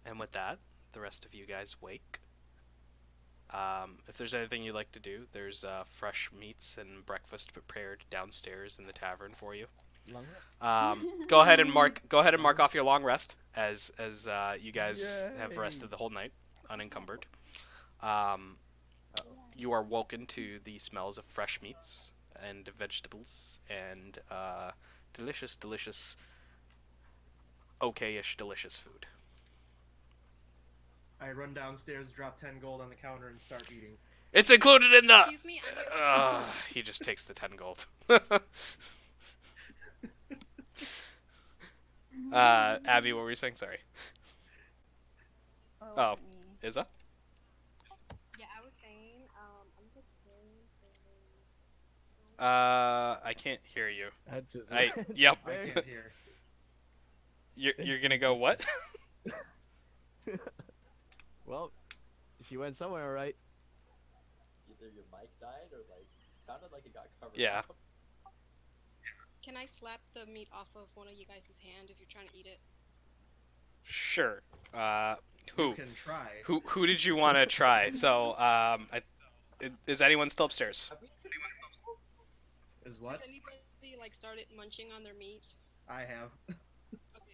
And with that, the rest of you guys wake. If there's anything you'd like to do, there's fresh meats and breakfast prepared downstairs in the tavern for you. Long rest? Go ahead and mark off your long rest as you guys have Yay. rested the whole night unencumbered. You are woken to the smells of fresh meats and vegetables and delicious, okay-ish delicious food. I run downstairs, drop 10 gold on the counter, and start eating. It's included in the. Excuse me, I'm here. He just takes the 10 gold. Abby, what were you saying? Sorry. Oh, Oh. wasn't me. Izza? Yeah, I was saying, I'm just very, I can't hear you. I just Yep. I can't hear. You're gonna go what? Well, she went somewhere, right? Either your mic died or like sounded like it got covered. Yeah. up. Can I slap the meat off of one of you guys' hand if you're trying to eat it? Sure. You Who? can try. Who did you want to try? So, is anyone still upstairs? Have we Is what? Has anybody like started munching on their meat? I have. Okay,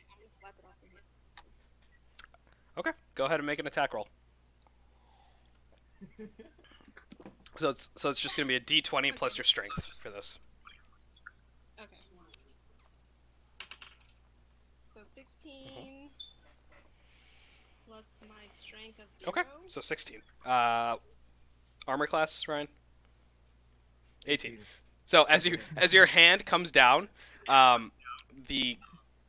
I'm gonna slap it off your hand. Okay, go ahead and make an attack roll. So it's just gonna be a D20 plus your strength for this. Okay. So 16 plus my strength of 0. Okay, so 16. Armor class, Ryan. 18. So as your hand comes down, the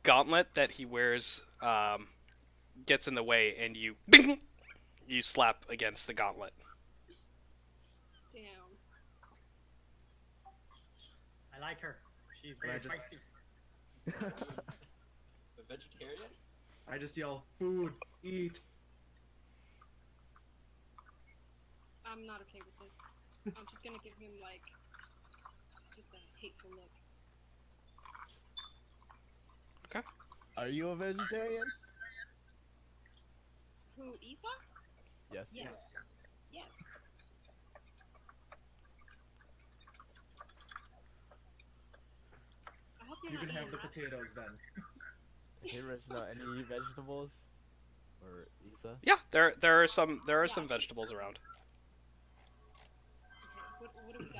gauntlet that he wears gets in the way, and you slap against the gauntlet. Damn. I like her. She's But I very just- feisty. a vegetarian? I just yell, food, eat. I'm not okay with this. I'm just gonna give him like just a hateful look. Are you a vegetarian? Who, Isa? Yes. Yes. Yes. I hope you're You not can have eating the that. potatoes then. Hey, Reginald, any vegetables? Or Isa? Yeah, there are some vegetables around. Okay, what do we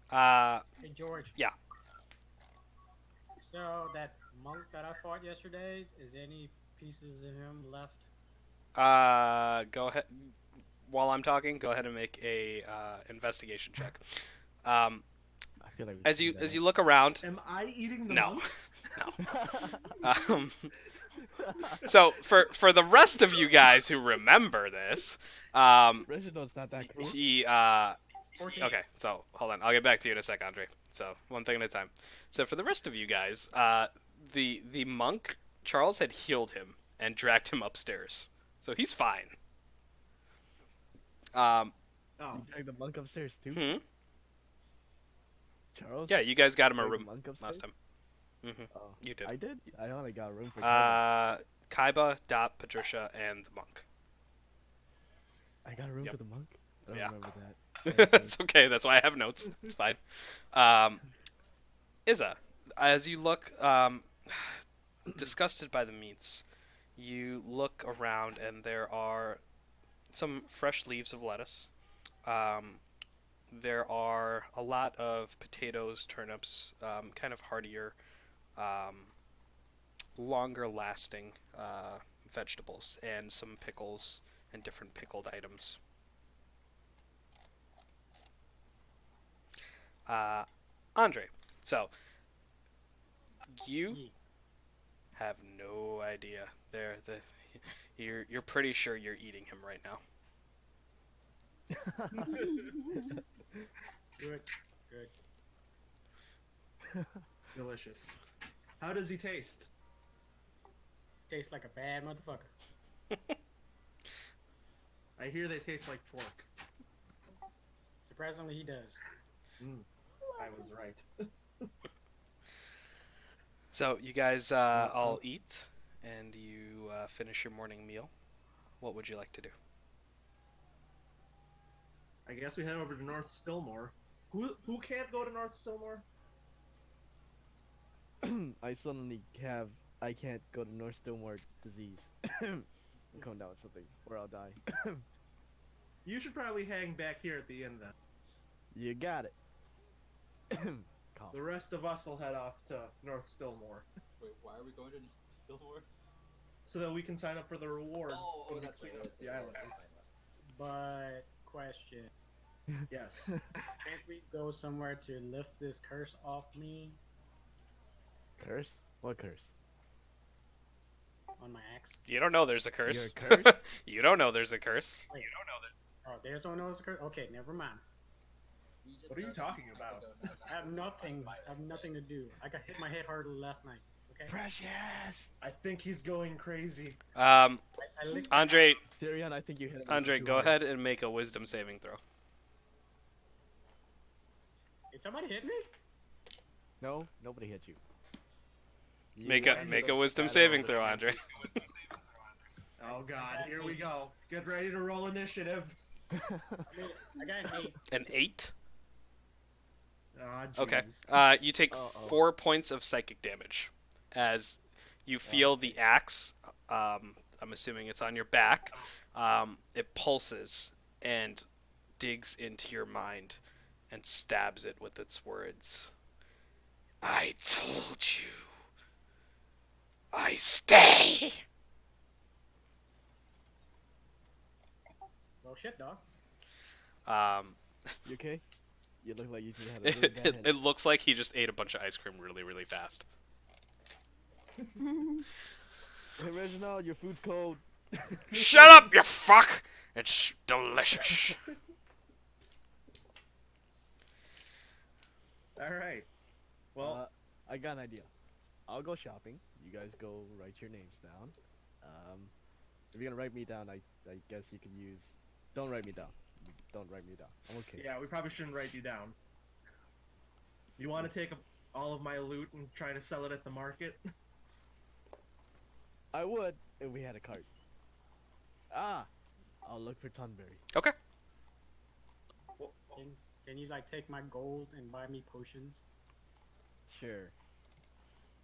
got? Hey, George. Yeah. So, that monk that I fought yesterday, is any pieces of him left? Go ahead. While I'm talking, go ahead and make a investigation check. I feel like we As should you do as that. you look around, Am I eating the no, monk? no. So for the rest of you guys who remember this, Reginald's not that cool. he 14. okay. So hold on, I'll get back to you in a sec, Andre. So one thing at a time. So for the rest of you guys, the monk Charles had healed him and dragged him upstairs, so he's fine. Oh, You dragged the monk upstairs too? Hmm? Charles? Yeah, you guys got him a dragged the room monk upstairs? last time. Mm-hmm. Oh, You did. I did? I only got a room for Kaiba. Kaiba, Dot, Patricia, and the monk. I got a room Yep. for the monk? I don't Yeah. remember that. It's okay. That's why I have notes. It's fine. Izza, as you look disgusted by the meats, you look around and there are some fresh leaves of lettuce. There are a lot of potatoes, turnips, kind of heartier, longer lasting vegetables, and some pickles and different pickled items. Andre, so you have no idea. You're pretty sure you're eating him right now. Good. Good. delicious. How does he taste? Tastes like a bad motherfucker. I hear they taste like pork. Surprisingly, he does. I was right. So you guys all eat and you finish your morning meal. What would you like to do? I guess we head over to North Stillmore. Who can't go to North Stillmore? I can't go to North Stillmore disease. I'm coming down with something, or I'll die. You should probably hang back here at the inn then. You got it. Cough. The rest of us will head off to North Stillmore Wait, why are we going to Stillmore? so that we can sign up for the reward. Oh, when we that's right. clean up the Never island. mind. But, question. Yes. Can't we go somewhere to lift this curse off me? Curse? What curse? on my axe. You don't know there's a curse. You're cursed? You don't know there's a curse. Oh, there's no curse. Okay, never mind. He just What are you knows talking I about? don't know. I have nothing. I have nothing to do. I got hit my head hard last night. Okay. Precious! I think he's going crazy. I licked the Andre, axe. Tyrion, I think you hit him. Andre, too go hard. ahead and make a wisdom saving throw. Did somebody hit me? No, nobody hit you. Make You a ended make up a wisdom battle saving with throw, me. Andre. Oh god, here we go. Get ready to roll initiative. I got an 8. An 8. Ah, Okay. jeez. You take Uh-oh. 4 points of psychic damage as you feel the axe. I'm assuming it's on your back. It pulses and digs into your mind and stabs it with its words. I told you. I stay. Well, shit, dog. You okay? You look like you just had a really bad It headache. looks like he just ate a bunch of ice cream really, really fast. Hey, Reginald, your food's cold. Shut up, you fuck! It's delicious. Alright. Well, I got an idea. I'll go shopping. You guys go write your names down. If you're gonna write me down, I guess you can use. Don't write me down. Don't write me down. I'm okay. yeah, we probably shouldn't write you down. You want to take all of my loot and try to sell it at the market? I would if we had a cart. I'll look for Tunberry. Okay. Can you like take my gold and buy me potions? Sure.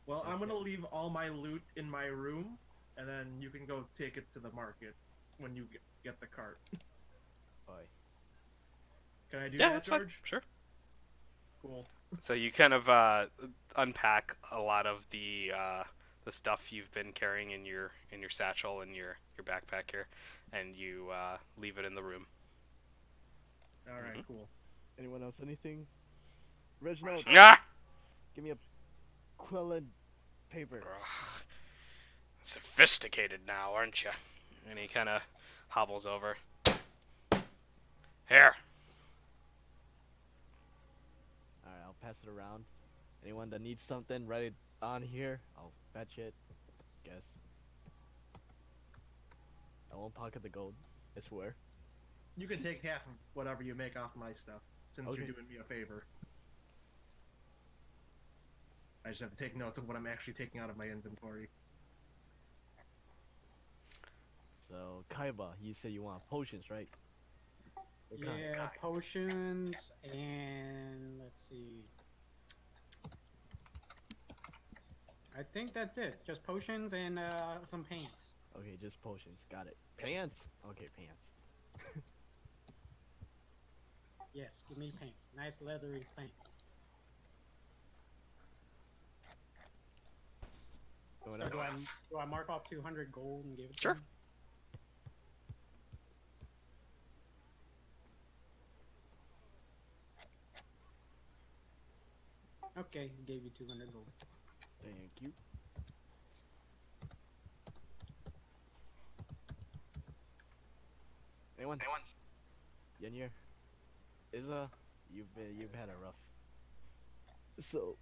Well, I'm Okay. gonna leave all my loot in my room, and then you can go take it to the market when you get the cart. Bye. Can I do Yeah, that, that's fine. George? Sure. Cool. So you kind of unpack a lot of the stuff you've been carrying in your satchel and your backpack here, and you leave it in the room. Alright, Mhm. cool. Anyone else? Anything? Reginald, Ah! give me a quill and paper. Ugh. Sophisticated now, aren't you? And he kind of hobbles over. Here. Alright, I'll pass it around. Anyone that needs something, write it on here. I'll fetch it. Guess. I won't pocket the gold. I swear. You can take half of whatever you make off my stuff, since Okay. you're doing me a favor. I just have to take notes of what I'm actually taking out of my inventory. So, Kaiba, you said you want potions, right? What kind? Yeah, potions and let's see. I think that's it. Just potions and some pants. Okay, just potions. Got it. Pants? Okay, pants. Yes, give me pants. Nice leathery pants. Going So up? do I mark off 200 gold and give it to Sure. him? Okay, gave you 200 gold. Thank you. Anyone? Yenir? Izza? You've had a rough. So,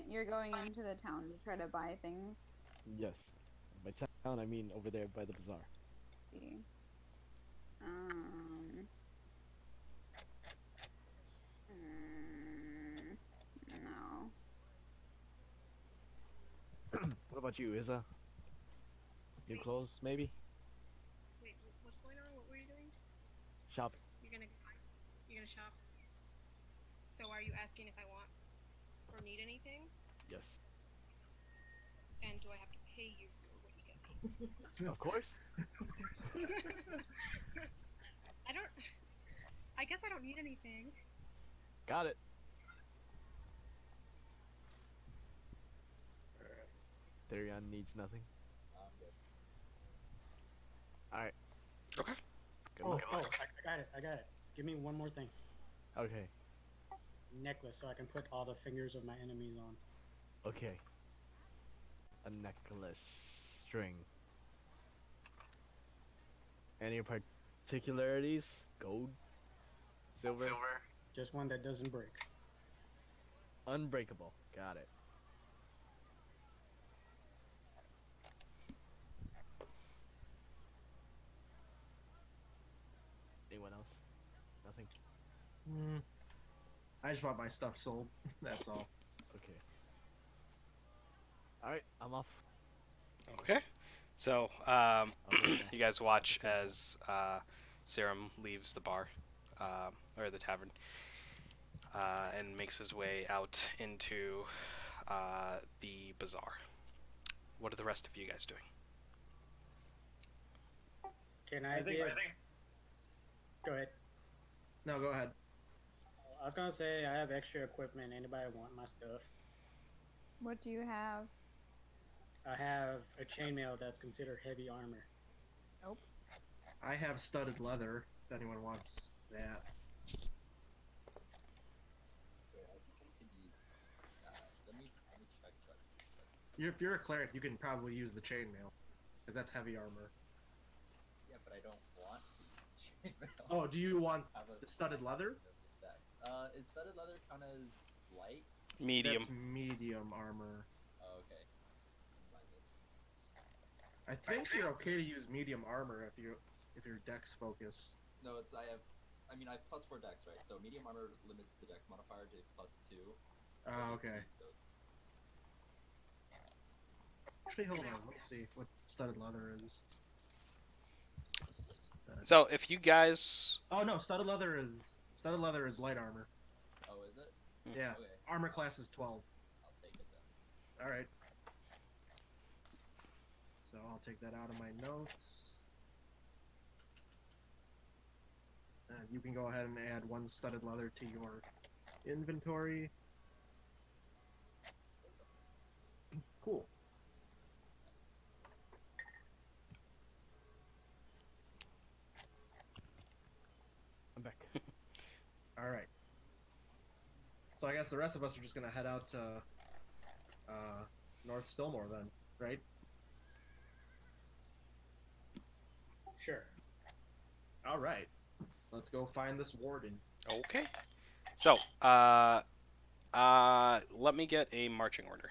You're going into the town to try to buy things. yes. By town, I mean over there by the bazaar. See. No. What about you, Izza? New clothes, maybe? Wait, what's going on? What were you doing? Shopping. You're gonna shop. So are you asking if I want or need anything? Yes. And do I have to pay you for what you get me? Of course. I guess I don't need anything. Got it. Therion needs nothing. I'm good. Alright. Okay. Good Oh, luck. I got it. Give me one more thing. Okay. Necklace, so I can put all the fingers of my enemies on. Okay. A necklace. string. Any particularities? Gold? Silver? Just one that doesn't break. Unbreakable. Got it. Anyone else? Nothing? I just want my stuff sold. That's all. Okay. Alright, I'm off. Okay. So, I'll get that. you guys watch as Serum leaves the bar, or the tavern, and makes his way out into the bazaar. What are the rest of you guys doing? Can I think- give... Go ahead. No, go ahead. I was gonna say I have extra equipment. Anybody want my stuff? What do you have? I have a chainmail that's considered heavy armor. I have studded leather. If anyone wants that. Wait, I think I could use. Let me check. If you're a cleric, you can probably use the chainmail, because that's heavy armor. Yeah, but I don't want to use chainmail. Oh, do you want Have a- the studded leather? Is studded leather count as light? Medium. That's medium armor. Oh, okay. Mind it. I think you're okay to use medium armor if your dex focus. No, I have +4 dex, right? So medium armor limits the dex modifier to +2. Oh, okay. So it's Actually, hold on. Let's see what studded leather is. So, if you guys... Oh no, studded leather is light armor. oh, is it? Yeah, Okay, armor class is 12. I'll take it then. All right. So I'll take that out of my notes. And you can go ahead and add 1 studded leather to your inventory. Cool. I'm back. All right. So I guess the rest of us are just gonna head out to North Stillmore then, right? Sure. All right. Let's go find this warden. Okay. So, let me get a marching order.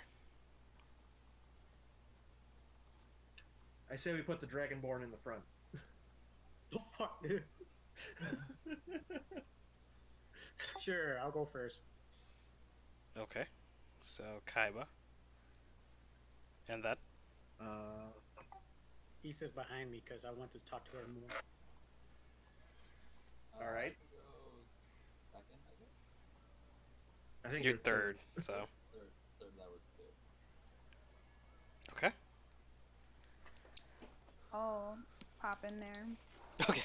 I say we put the Dragonborn in the front. The fuck, dude? Sure, I'll go first. Okay. So, Kaiba. And that? He sits behind me because I want to talk to her more. All right. I can go second, I guess. I think You're third, so... Third, that works too. Okay. I'll pop in there. Okay.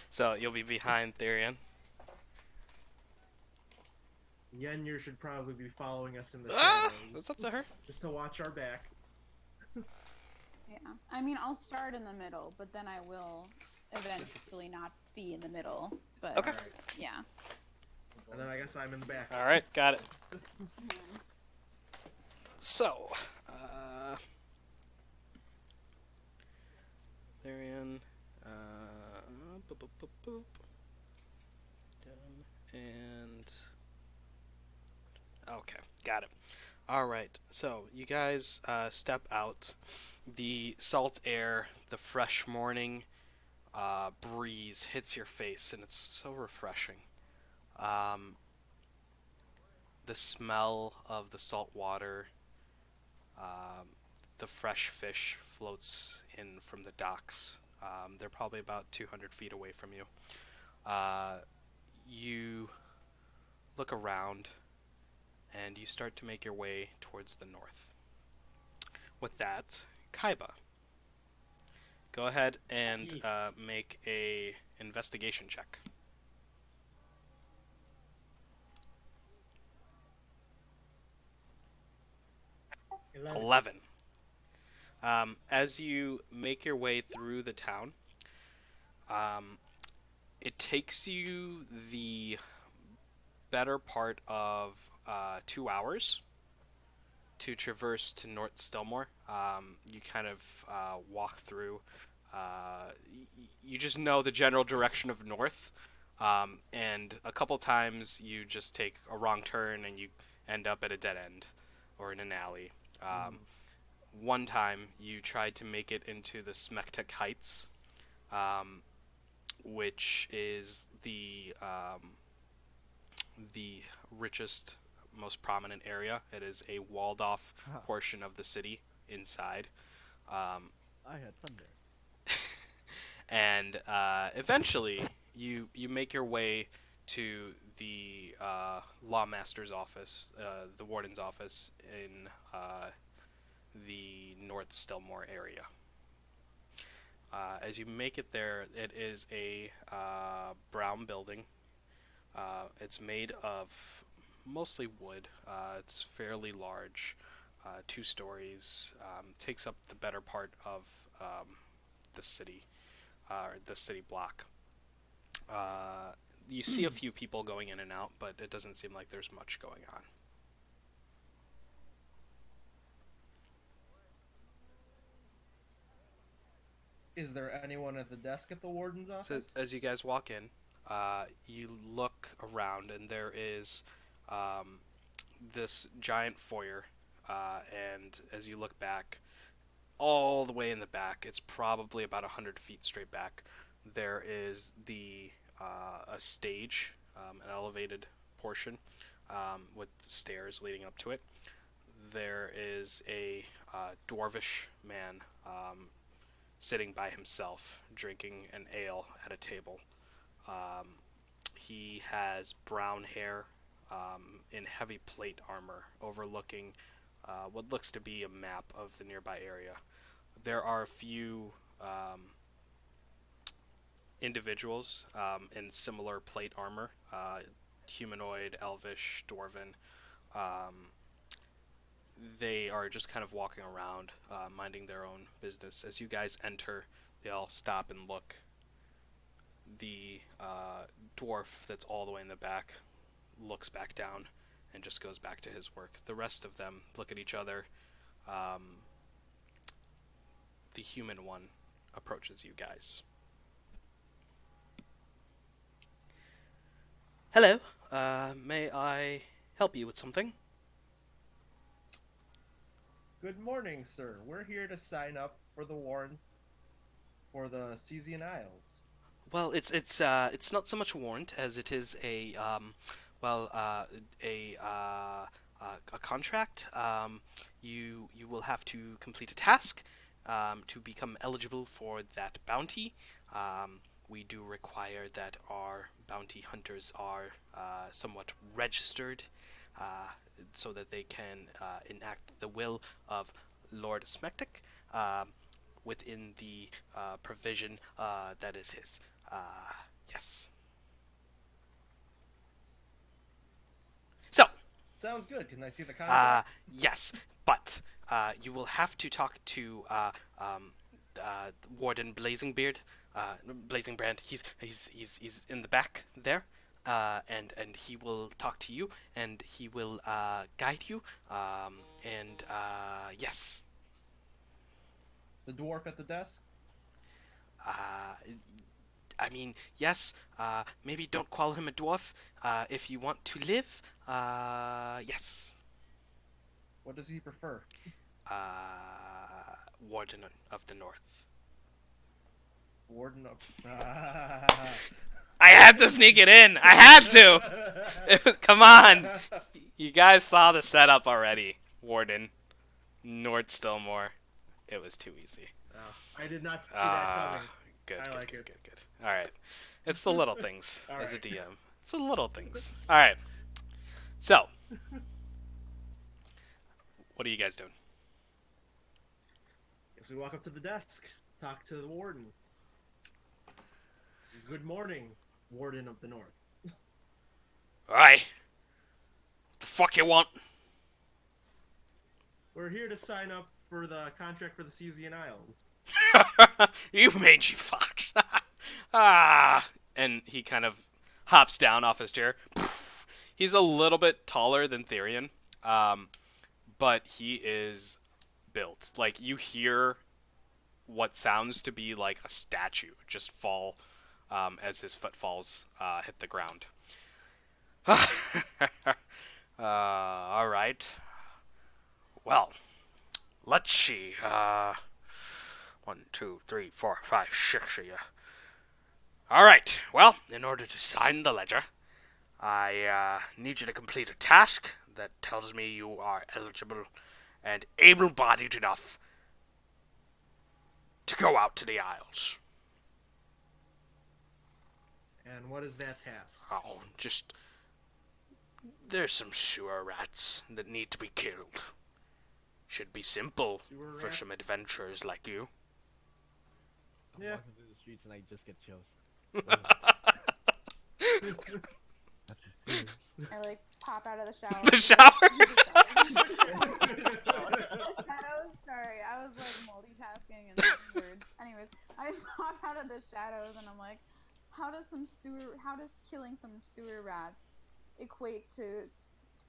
So, you'll be behind Therian. Yenyer should probably be following us in the Ah! shadows, That's up to her. just to watch our back. Yeah. I mean, I'll start in the middle, but then I will eventually not be in the middle. But Okay. All right. yeah. And then I guess I'm in the back. Alright, got it. So, Therian, boop, boop, boop, boop. Down, and... Okay, got it. Alright, so you guys step out. The salt air, the fresh morning breeze hits your face, and it's so refreshing. The smell of the salt water, the fresh fish floats in from the docks. They're probably about 200 feet away from you. You look around, and you start to make your way towards the north. With that, Kaiba, go ahead and make a investigation check. 11. As you make your way through the town, it takes you the better part of 2 hours to traverse to North Stillmore. You kind of walk through. You just know the general direction of north, and a couple times you just take a wrong turn and you end up at a dead end or in an alley. One time you tried to make it into the Smektek Heights, which is the richest, most prominent area. It is a walled off portion of the city inside. I had fun there. And eventually you make your way to the lawmaster's office, the warden's office in the North Stillmore area. As you make it there, it is a brown building. It's made of mostly wood. It's fairly large, 2 stories. Takes up the better part of the city, the city block. You see a few people going in and out, but it doesn't seem like there's much going on. Is there anyone at the desk at the warden's office? So as you guys walk in, you look around, and there is this giant foyer. And as you look back, all the way in the back, it's probably about 100 feet straight back, there is a stage, an elevated portion with stairs leading up to it. There is a dwarvish man sitting by himself, drinking an ale at a table. He has brown hair in heavy plate armor, overlooking what looks to be a map of the nearby area. There are a few individuals in similar plate armor, humanoid, elvish, dwarven. They are just kind of walking around, minding their own business. As you guys enter, they all stop and look. The dwarf that's all the way in the back looks back down and just goes back to his work. The rest of them look at each other. The human one approaches you guys. Hello, may I help you with something? Good morning, sir. We're here to sign up for the warrant for the Cesian Isles. Well, it's not so much a warrant as it is a contract. You will have to complete a task to become eligible for that bounty. We do require that our bounty hunters are somewhat registered, so that they can enact the will of Lord Smektek within the provision that is his. Yes. So. Sounds good. Can I see the contract? Yes, but you will have to talk to Warden Blazingbrand. He's in the back there. And he will talk to you, and he will guide you, yes. The dwarf at the desk? I mean, yes, maybe don't call him a dwarf, if you want to live, yes. What does he prefer? Warden of the North. Warden of... I had to sneak it in. I had to. Come on. You guys saw the setup already. Warden. North Stillmore. It was too easy. I did not see that coming. Good. I like good, it. good. All right. It's the little things as a right. DM. It's the little things. All right. So, what are you guys doing? Guess we walk up to the desk, talk to the warden. Good morning, Warden of the North. Aye. What the fuck you want? We're here to sign up for the contract for the Cesian Islands. You mangy fuck. And he kind of hops down off his chair. He's a little bit taller than Therian, but he is built. Like, you hear what sounds to be like a statue just fall as his footfalls hit the ground. All right. Well, let's see. 1, 2, 3, 4, 5, 6 of you. All right. Well, in order to sign the ledger, I need you to complete a task that tells me you are eligible and able-bodied enough to go out to the Isles. And what is that task? Oh, just... There's some sewer rats that need to be killed. Should be simple Sewer for rat? some adventurers like you. I'm Yeah. walking through the streets and I just get chills. That's the sewers. I like pop out of the shower. The shower? The shadows. Sorry, I was like multitasking and words. Anyways, I pop out of the shadows and I'm like, how does killing some sewer rats equate to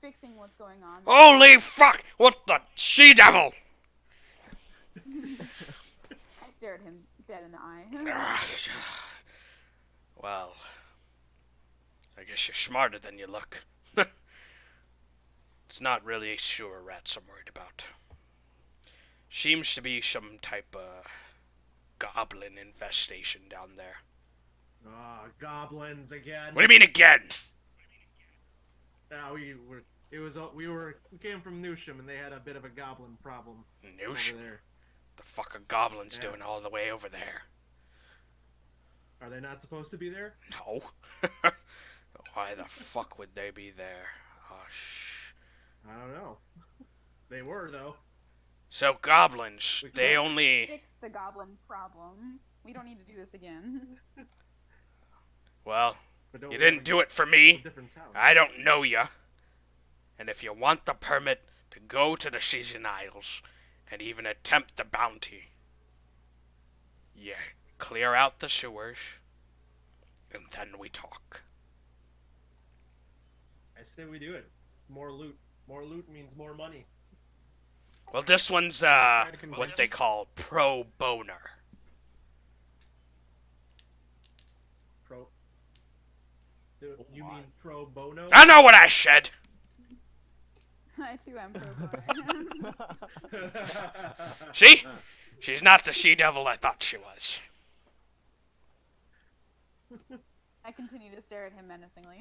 fixing what's going on? Holy fuck! What the she-devil? I stared him dead in the eye. Well, I guess you're smarter than you look. It's not really sewer rats I'm worried about. Seems to be some type of goblin infestation down there. Ah, goblins again. What do you mean again? We came from Newsham and they had a bit of a goblin problem Noosh? over there. The fuck are goblins Yeah. doing all the way over there? Are they not supposed to be there? No. Why the fuck would they be there? Oh, I don't know. They were though. So goblins, We they can't only... Fix the goblin problem. We don't need to do this again. Well, But don't you we have didn't a do it for me. different town? I don't know ya. And if you want the permit to go to the Season Isles and even attempt the bounty, yeah, clear out the sewers, and then we talk. I say we do it. More loot. More loot means more money. Well, this one's, Try to convince what they call pro boner. Pro. You mean pro bono? I know what I said! I too am pro boner. See? She's not the she-devil I thought she was. I continue to stare at him menacingly.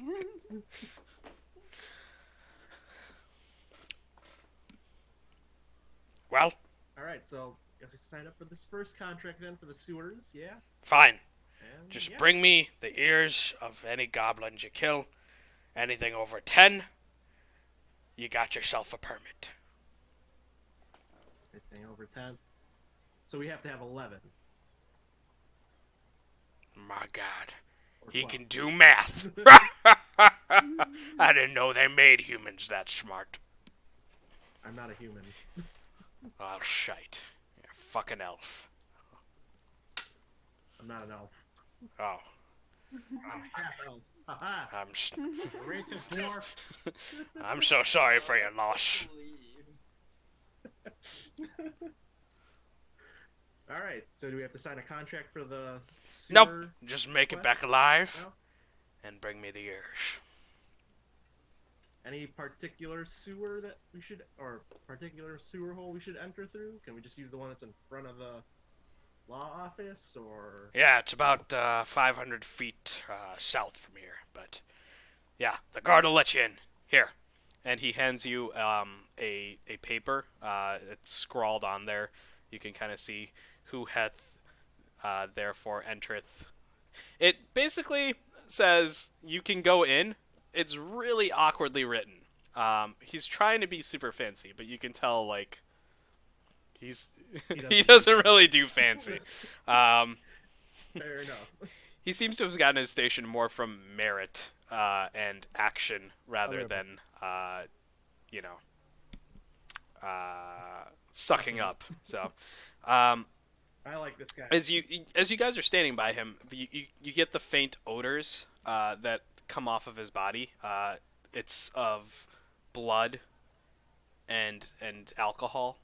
Well, Alright, so guess we sign up for this first contract then for the sewers, yeah? fine. And Just yeah. bring me the ears of any goblins you kill. Anything over 10, you got yourself a permit. Anything over 10. So we have to have 11. My God. Or He 12. can do math. I didn't know they made humans that smart. I'm not a human. Oh, shite. You're a fucking elf. I'm not an elf. Oh, I'm half elf. Haha. Racist dwarf. I'm so sorry for your loss. Alright, so do we have to sign a contract for the sewer? Nope. Just make it quest? back alive No? and bring me the ears. Any particular sewer that we should, or particular sewer hole we should enter through? Can we just use the one that's in front of the law office, or? Yeah, it's about 500 feet south from here, but yeah, the guard will let you in. Here. And he hands you a paper. It's scrawled on there. You can kind of see who hath therefore entereth. It basically says you can go in. It's really awkwardly written. He's trying to be super fancy, but you can tell, like, he doesn't really do fancy. Fair enough. He seems to have gotten his station more from merit and action rather Okay. than, sucking up. So, I like this guy. as you guys are standing by him, you get the faint odors that come off of his body. It's of blood and alcohol,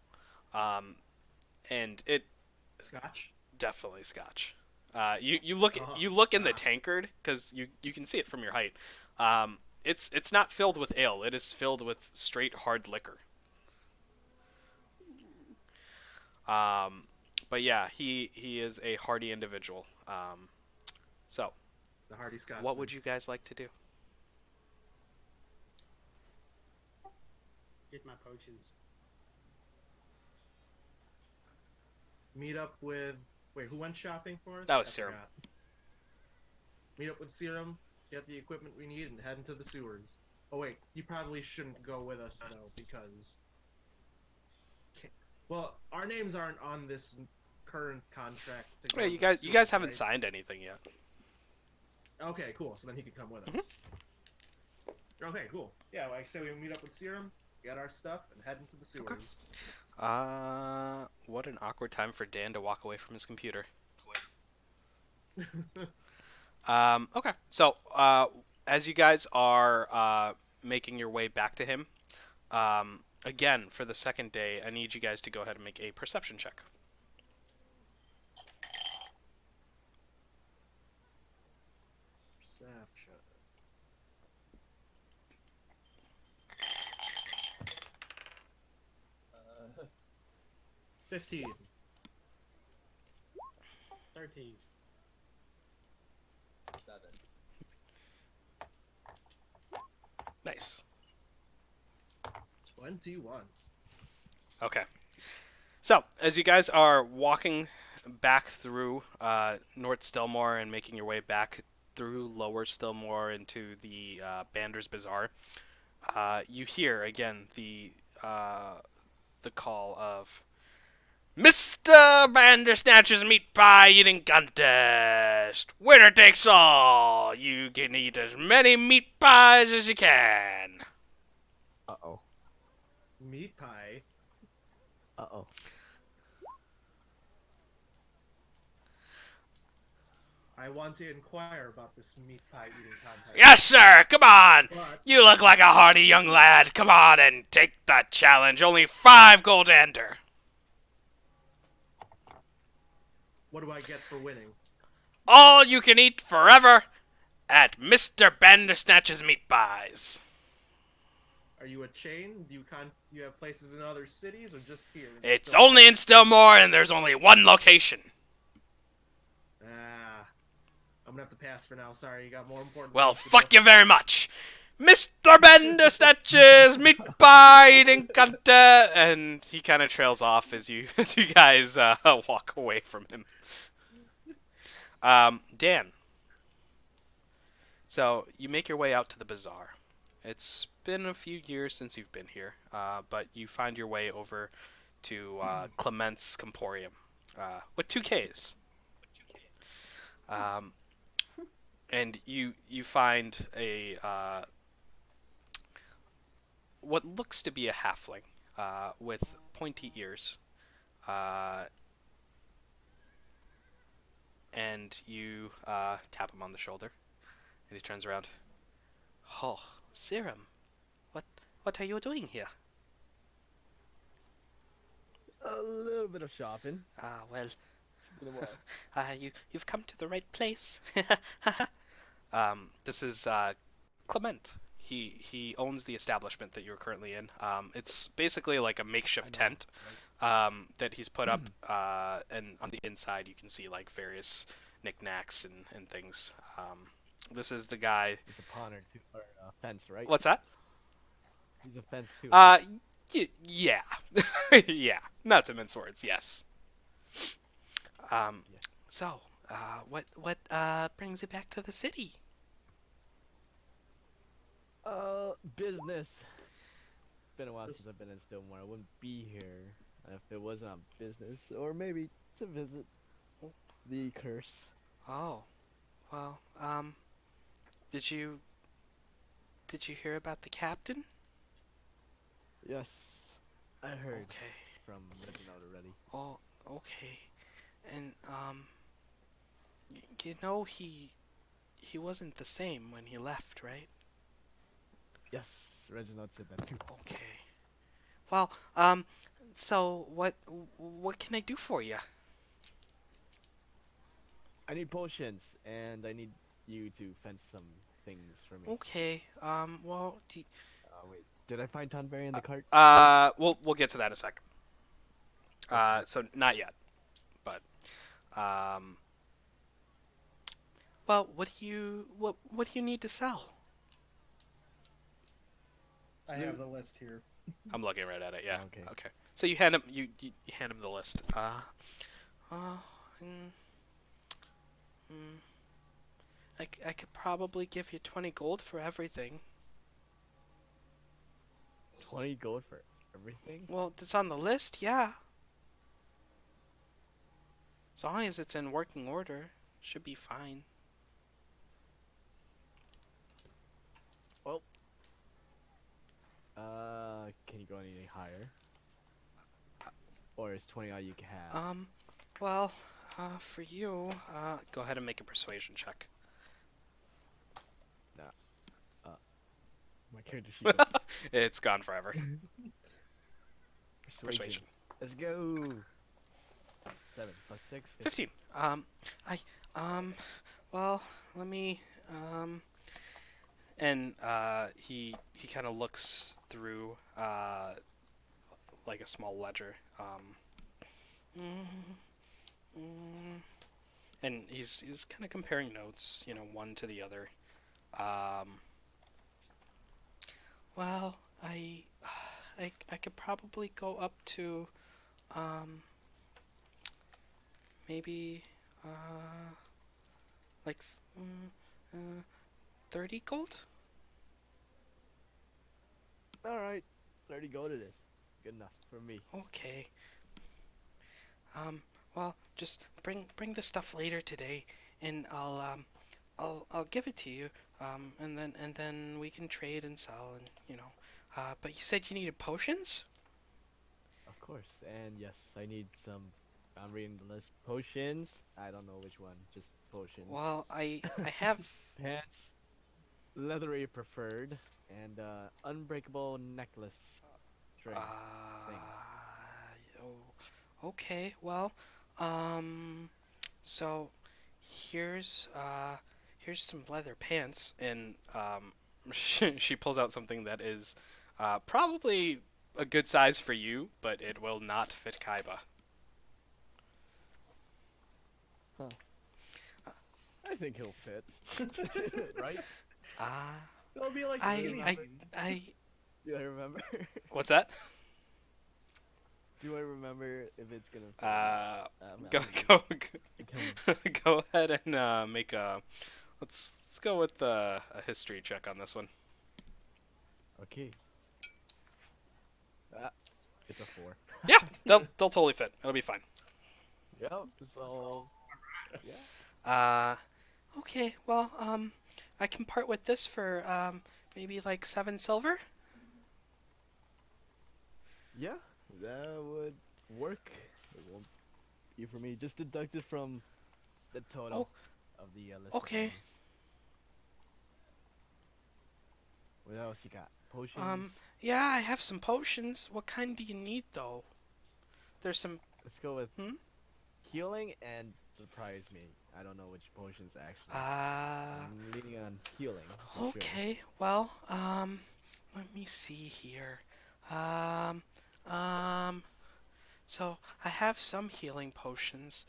and it Scotch. definitely scotch. You look Oh, you look in the God. tankard because you can see it from your height. It's not filled with ale. It is filled with straight hard liquor. But yeah, he is a hardy individual. So The Hardy Scotsman. what would you guys like to do? Get my potions. Meet up with? Wait, who went shopping for us? That was I Serum. forgot. Meet up with Serum. Get the equipment we need and head into the sewers. Oh wait, you probably shouldn't go with us though because. Well, our names aren't on this current contract. To go Yeah, to you the guys sewers, haven't right? signed anything yet. Okay, cool. So then he can come with us. Mm-hmm. Okay, cool. Yeah, like I say, we meet up with Serum, get our stuff, and head into the sewers. What an awkward time for Dan to walk away from his computer. Okay. So, as you guys are making your way back to him, again for the second day, I need you guys to go ahead and make a perception check. Perception. Uh, 15. 13. 7. Nice. 21. Okay. So, as you guys are walking back through North Stillmore and making your way back through Lower Stillmore into the Bander's Bazaar, you hear again the call of Mr. Bandersnatch's Meat Pie Eating Contest. Winner takes all. You can eat as many meat pies as you can. Uh-oh. Meat pie. Uh-oh. I want to inquire about this meat pie eating contest. Yes, sir. Come on. But You look like a hardy young lad. Come on and take that challenge. Only 5 gold to enter. what do I get for winning? All you can eat forever at Mr. Bandersnatch's Meat Pies. Are you a chain? Do you have places in other cities or just here? It's only in Stillmore, and there's only one location. Ah, I'm gonna have to pass for now. Sorry, you got more important. Well, things to fuck do. you very much. Mr. Bandersnatch's Meat Pie Eating Contest. And he kind of trails off as you guys walk away from him. Dan. So, you make your way out to the bazaar. It's been a few years since you've been here, but you find your way over to Klements' Komporium with 2 Ks. And you find a what looks to be a halfling with pointy ears, and you tap him on the shoulder, and he turns around. Oh, Serum, what are you doing here? A little bit of shopping. Well, Been a while. you've come to the right place. This is Clement. He owns the establishment that you're currently in. It's basically like a makeshift tent that he's put up, and on the inside you can see like various knickknacks and things. This is the guy. He's a pawn or two, or fence, right? What's that? He's a fence too. Yeah, yeah. Not to mince words. Yes. So, what brings you back to the city? Business. Been a while since I've been in Stillmore. I wouldn't be here if it wasn't on business, or maybe to visit the curse. Oh, well, did you hear about the captain? Yes, I heard Okay. from Reginald already. Oh, okay. And you know he wasn't the same when he left, right? Yes, Reginald said that too. Okay. Well, so what can I do for you? I need potions, and I need you to fence some things for me. Okay. Well, Wait, did I find Tonberry in the cart? we'll get to that in a second. So not yet, but um, well, what do you need to sell? I have the list here. I'm looking right at it. Yeah. Okay. Okay. So you hand him you hand him the list. Uh, mm, mm, I could probably give you 20 gold for everything. 20 gold for everything? Well, it's on the list, yeah. As long as it's in working order, should be fine. Well, can you go any higher? Or is 20 all you can have? Well, for you, go ahead and make a persuasion check. Nah. My character sheet. It's gone forever. Persuasion. Let's go. 7 plus 6. 15. Well, let me, and, he kind of looks through, like a small ledger, and he's kind of comparing notes, one to the other. Well, I could probably go up to, maybe, like, 30 gold? Alright. 30 gold it is. Good enough for me. Okay. Well, just bring the stuff later today, and I'll give it to you, and then we can trade and sell, and but you said you needed potions? Of course. And yes, I need some. I'm reading the list. Potions. I don't know which one. Just potions. Well, I have. Pants. Leathery preferred. And unbreakable necklace string. thing. Okay. Well, so here's some leather pants, and she pulls out something that is probably a good size for you, but it will not fit Kaiba. I think he'll fit. Right? It'll be like Do I remember? What's that? Do I remember if it's gonna fit? Go ahead and make a. Let's go with a history check on this one. Okay. It's a 4. Yeah, they'll totally fit. It'll be fine. Yep. So. Yeah. Okay. Well, I can part with this for maybe like 7 silver. Yeah, that would work. It won't be for me. Just deduct it from the total of the list. Okay. Of things. What else you got? Potions? Yeah, I have some potions. What kind do you need though? There's some. Let's go with healing and surprise me. I don't know which potions actually. I'm leaning on healing. Okay. Sure. Well, let me see here. So I have some healing potions.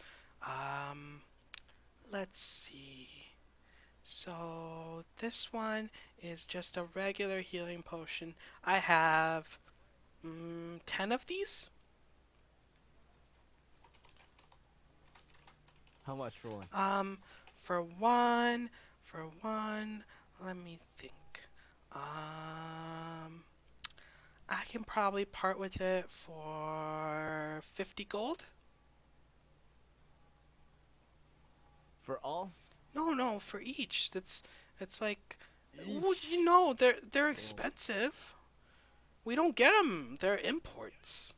Let's see. So this one is just a regular healing potion. I have 10 of these. How much for one? For one, let me think. I can probably part with it for 50 gold. For all? No, for each. It's like, well, they're expensive. We don't get them. They're imports.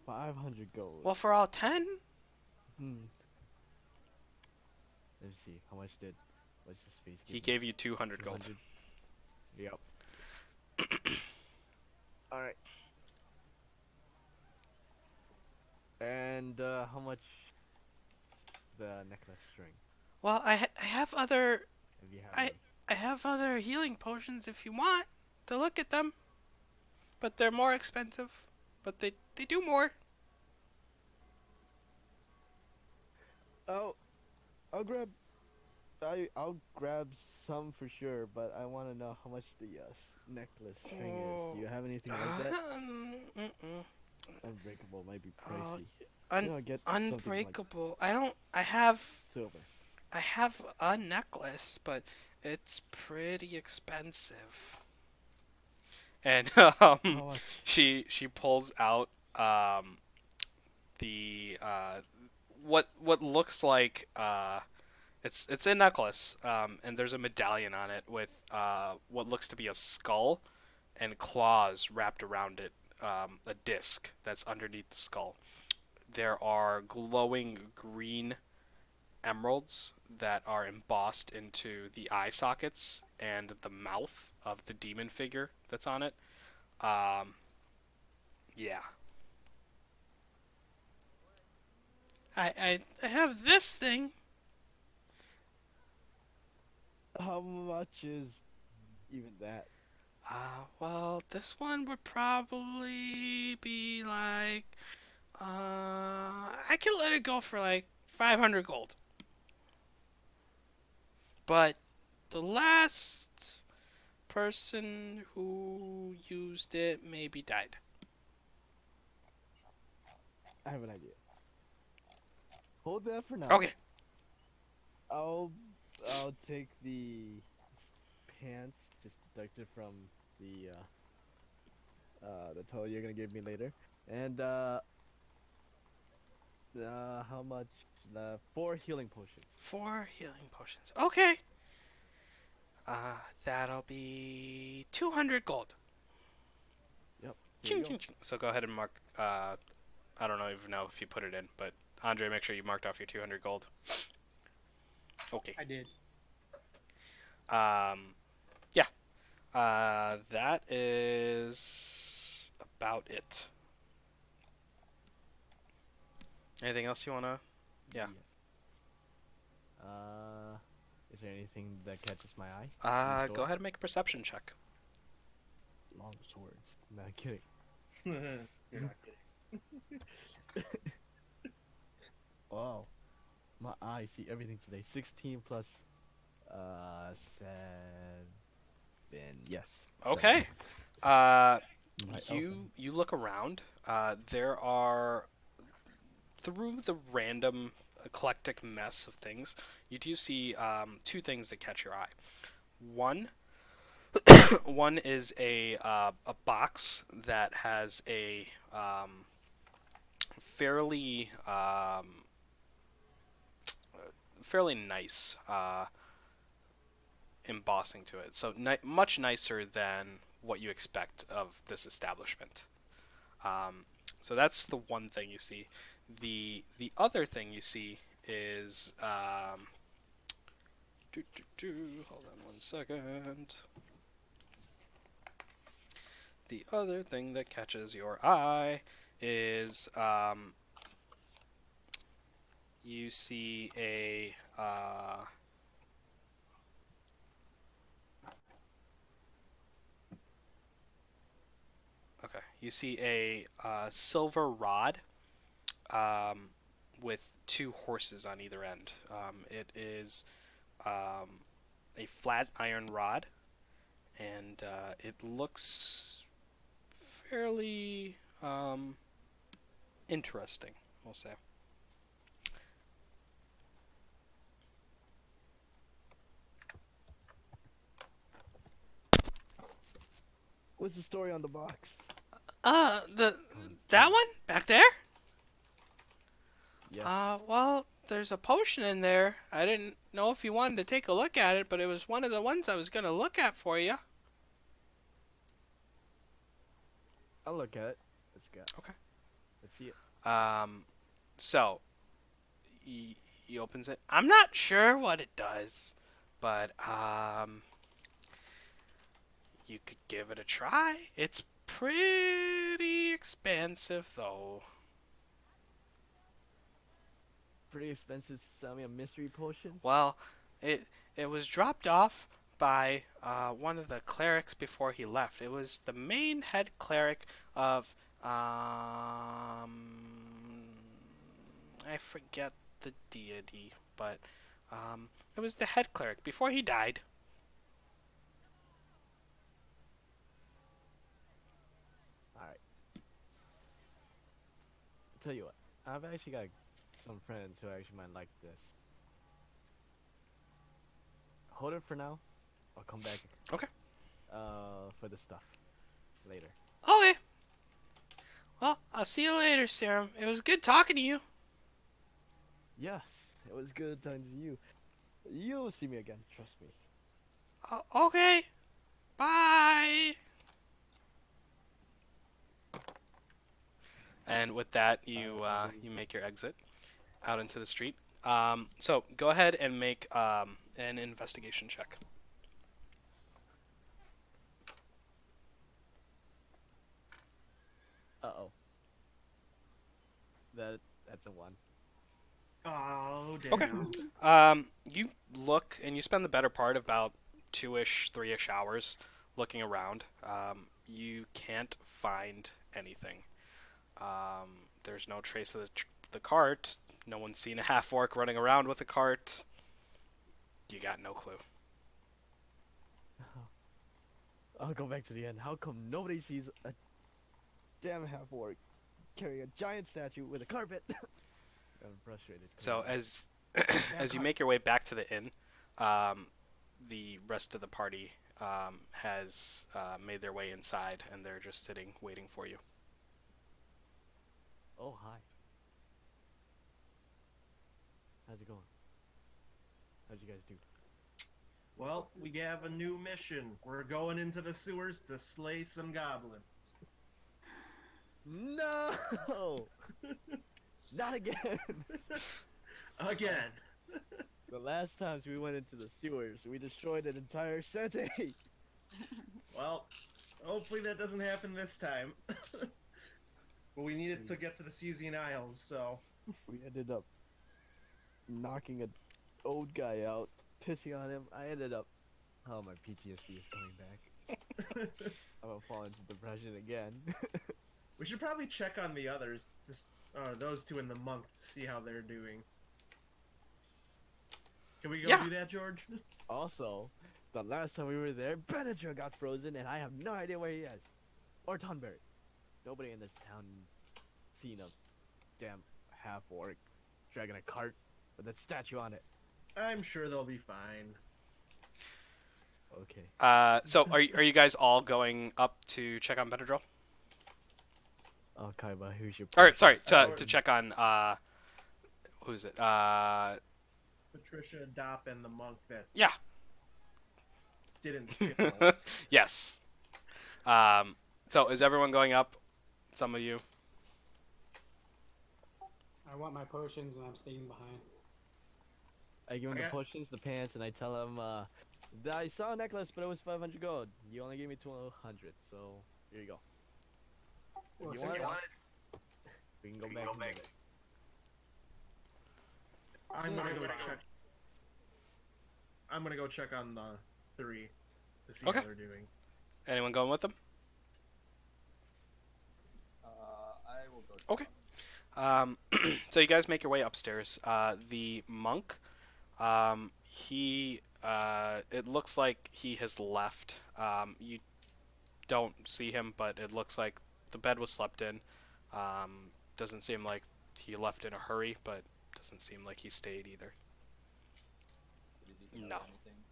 500 gold. Well, for all 10. Let's see. What's this face? He gave you 200 gold. Yep. All right. And how much the necklace string? Well, I have other If you have I any. I have other healing potions if you want to look at them, but they're more expensive. But they do more. Oh, I'll grab. I'll grab some for sure, but I want to know how much the necklace string is. Do you have anything like that? Mm-mm. Unbreakable might be Oh, pricey. Get something like unbreakable. silver. I have a necklace, but it's pretty expensive. And How much? she pulls out the what looks like it's a necklace, and there's a medallion on it with what looks to be a skull and claws wrapped around it, a disc that's underneath the skull. There are glowing green emeralds that are embossed into the eye sockets and the mouth of the demon figure that's on it. Um, yeah. I have this thing. How much is even that? Well, this one would probably be like, I can let it go for like 500 gold. But the last person who used it maybe died. I have an idea. Hold that for now. Okay. I'll take the pants, just deduct it from the total you're gonna give me later. And how much? The 4 healing potions. 4 healing potions. Okay. That'll be 200 gold. Yep. Here Ching, you go. ching, ching. So go ahead and mark. I don't even know if you put it in, but Andre, make sure you marked off your 200 gold. Okay. I did. Yeah. That is about it. Anything else you wanna? Yeah. Yes. Is there anything that catches my eye? in the Go store? ahead and make a perception check. Long swords. Not kidding. You're not kidding. Wow. My eyes see everything today. 16 plus 7. Yes. Okay. 7. You look around. There are, through the random eclectic mess of things, you do see 2 things that catch your eye. One is a box that has a fairly fairly nice embossing to it. So much nicer than what you expect of this establishment. So that's the one thing you see. The other thing you see is hold on one second. The other thing that catches your eye is you see a you see a silver rod with 2 horses on either end. It is a flat iron rod, and it looks fairly interesting, we'll say. What's the story on the box? That one back there? Yes. Well, there's a potion in there. I didn't know if you wanted to take a look at it, but it was one of the ones I was gonna look at for you. I'll look at it. Let's go. Okay. Let's see it. So he opens it. I'm not sure what it does, but you could give it a try. It's pretty expansive though. pretty expensive to sell me a mystery potion? Well, it was dropped off by one of the clerics before he left. It was the main head cleric of I forget the deity, but it was the head cleric before he died. Alright. Tell you what, I've actually got some friends who actually might like this. Hold it for now. I'll come back. Okay. For the stuff later. Okay. Well, I'll see you later, Serum. It was good talking to you. Yes, it was good talking to you. You'll see me again, trust me. Okay. Bye. And with that, you make your exit out into the street. So go ahead and make an investigation check. Uh-oh. That's a 1. Oh, damn. Okay. You look and you spend the better part of about 2-ish, 3-ish hours looking around. You can't find anything. There's no trace of the cart. No one's seen a half-orc running around with a cart. You got no clue. I'll go back to the end. How come nobody sees a damn half-orc carrying a giant statue with a carpet? I'm frustrated. So as you make your way back to the inn, the rest of the party has made their way inside, and they're just sitting waiting for you. Oh, hi. How's it going? How'd you guys do? Well, we have a new mission. We're going into the sewers to slay some goblins. No! Not again! Again. The last times we went into the sewers, we destroyed an entire city! Well, hopefully that doesn't happen this time. But we needed to get to the Cesian Isles, so... We ended up knocking an old guy out, pissing on him. I ended up... Oh, my PTSD is coming back. I'm gonna fall into depression again. We should probably check on the others, just those two and the monk, to see how they're doing. Can we go do that, George? Also, the last time we were there, Benadryl got frozen, and I have no idea where he is. Or Tonberry. Nobody in this town seen a damn half-orc dragging a cart with a statue on it. I'm sure they'll be fine. Okay. So are you guys all going up to check on Benadryl? Oh, Kaiba, who's your... Or sorry, to check on who's it? Patricia, Dop, and the monk that Yeah. didn't skip. Yes. So is everyone going up? Some of you. I want my potions and I'm staying behind. I give him the potions, the pants, and I tell him, I saw a necklace, but it was 500 gold. You only gave me 200, so here you go. Well, You sure. want it? We can go back and get it. I'm gonna go check. I'm gonna go check on the 3 to see Okay. how they're doing. Anyone going with them? I will go. Okay. So you guys make your way upstairs. The monk, he, it looks like he has left. You don't see him, but it looks like the bed was slept in. Doesn't seem like he left in a hurry, but doesn't seem like he stayed either. Did he No. anything?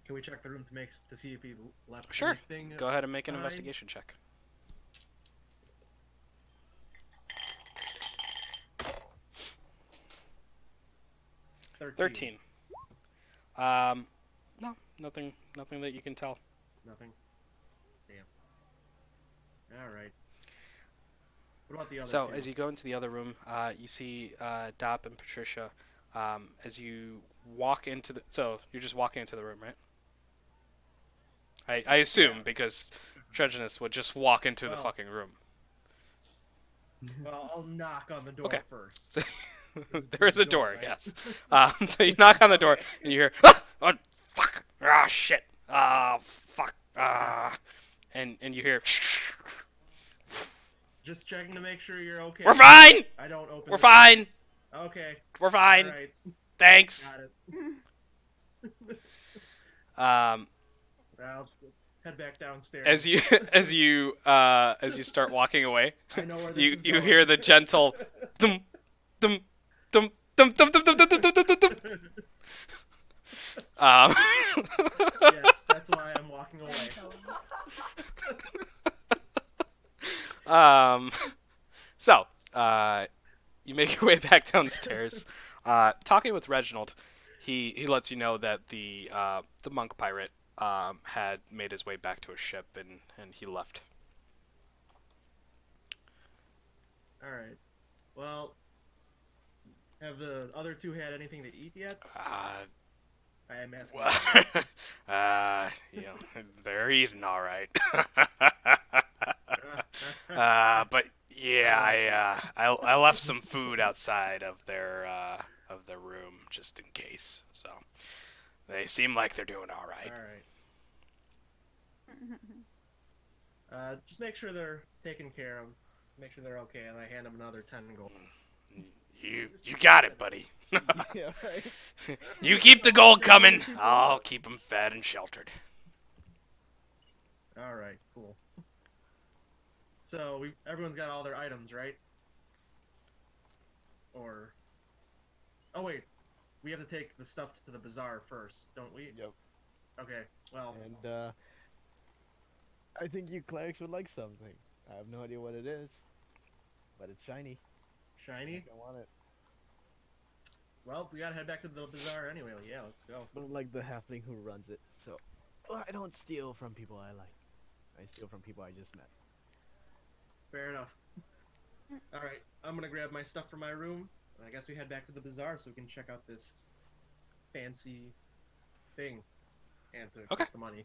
Can we check the room to see if he left Sure. anything? Go ahead and make an Fine. investigation check. 13. No, nothing that you can tell. Nothing. Damn. All right. What about the other So two? as you go into the other room, you see Dop and Patricia. As you walk into the, so you're just walking into the room, right? I assume because Tregenus would just walk into the Well, fucking room. Well, I'll knock on the door Okay. first. So, There's there is a door, right? yes. So you knock on the door, and you hear, ah! Oh, fuck! Ah, shit! Ah, fuck! Ah! And you hear, Just checking to make sure you're okay. we're fine! I don't open. We're the door. fine! Okay. We're fine! All right. Thanks! Got it. Um, I'll head back downstairs. as you start walking away, I know where this you is you going. hear the gentle dum dum dum dum dum dum dum dum dum dum dum dum. Yes, that's why I'm walking away. So you make your way back downstairs. Talking with Reginald, he lets you know that the monk pirate had made his way back to his ship and he left. All right. Well, have the other two had anything to eat yet? I am asking. Well, they're eating all right. But yeah, I left some food outside of their room just in case. So they seem like they're doing all right. All right. Just make sure they're taken care of. Make sure they're okay, and I hand them another 10 gold. You got it, buddy. Yeah, right. You keep the gold coming. I'll keep them fed and sheltered. All right, cool. So everyone's got all their items, right? Or, oh wait, we have to take the stuff to the bazaar first, don't we? Yep. Okay. Well. And I think you clerics would like something. I have no idea what it is, but it's shiny. Shiny? I want it. Well, we gotta head back to the bazaar anyway. Yeah, let's go. But I'm like the halfling who runs it, so I don't steal from people I like. I steal from people I just met. Fair enough. All right, I'm gonna grab my stuff from my room. And I guess we head back to the bazaar so we can check out this fancy thing and to Okay. get the money.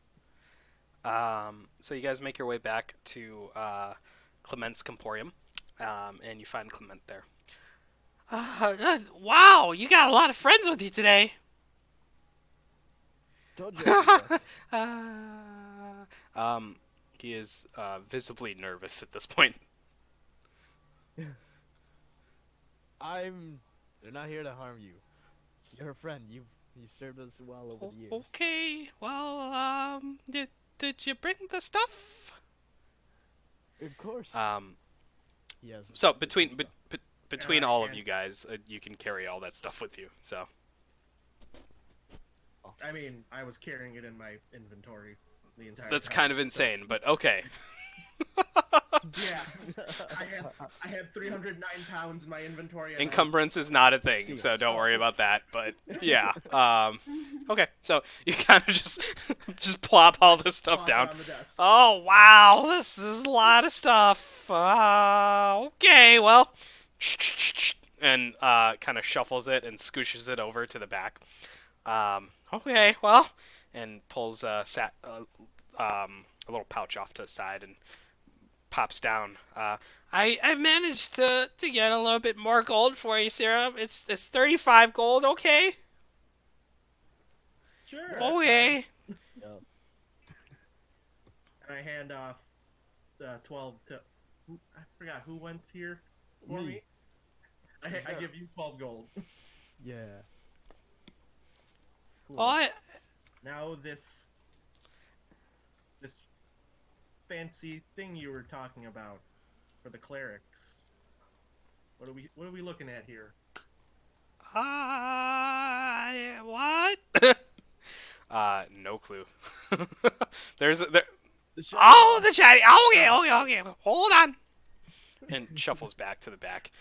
So you guys make your way back to Klements' Komporium, and you find Clement there. Wow, you got a lot of friends with you today. Told you. He is visibly nervous at this point. They're not here to harm you. You're a friend. You've served us well over the years. Okay, well, did you bring the stuff? Of course. Yes. So between all of and- you guys, you can carry all that stuff with you. So I mean, I was carrying it in my inventory the entire that's time. kind of insane, but okay. Yeah, I had 309 pounds in my inventory. And Encumbrance is not a thing, so don't worry about that. But yeah, okay. So you kind of just plop all this stuff Plop it down. on the desk. Oh wow, this is a lot of stuff. Okay, well, and kind of shuffles it and scooshes it over to the back. Okay, well, and pulls a little pouch off to the side and pops down. I managed to get a little bit more gold for you, Serum. It's 35 gold, okay? Sure. Okay. Yep. And I hand off 12 to. I forgot who went here for Me. me. I give you 12 gold. Yeah. Cool. Well, Now this fancy thing you were talking about for the clerics. What are we looking at here? what? No clue. There's there. The Oh, the shiny. Okay. Hold on. And shuffles back to the back,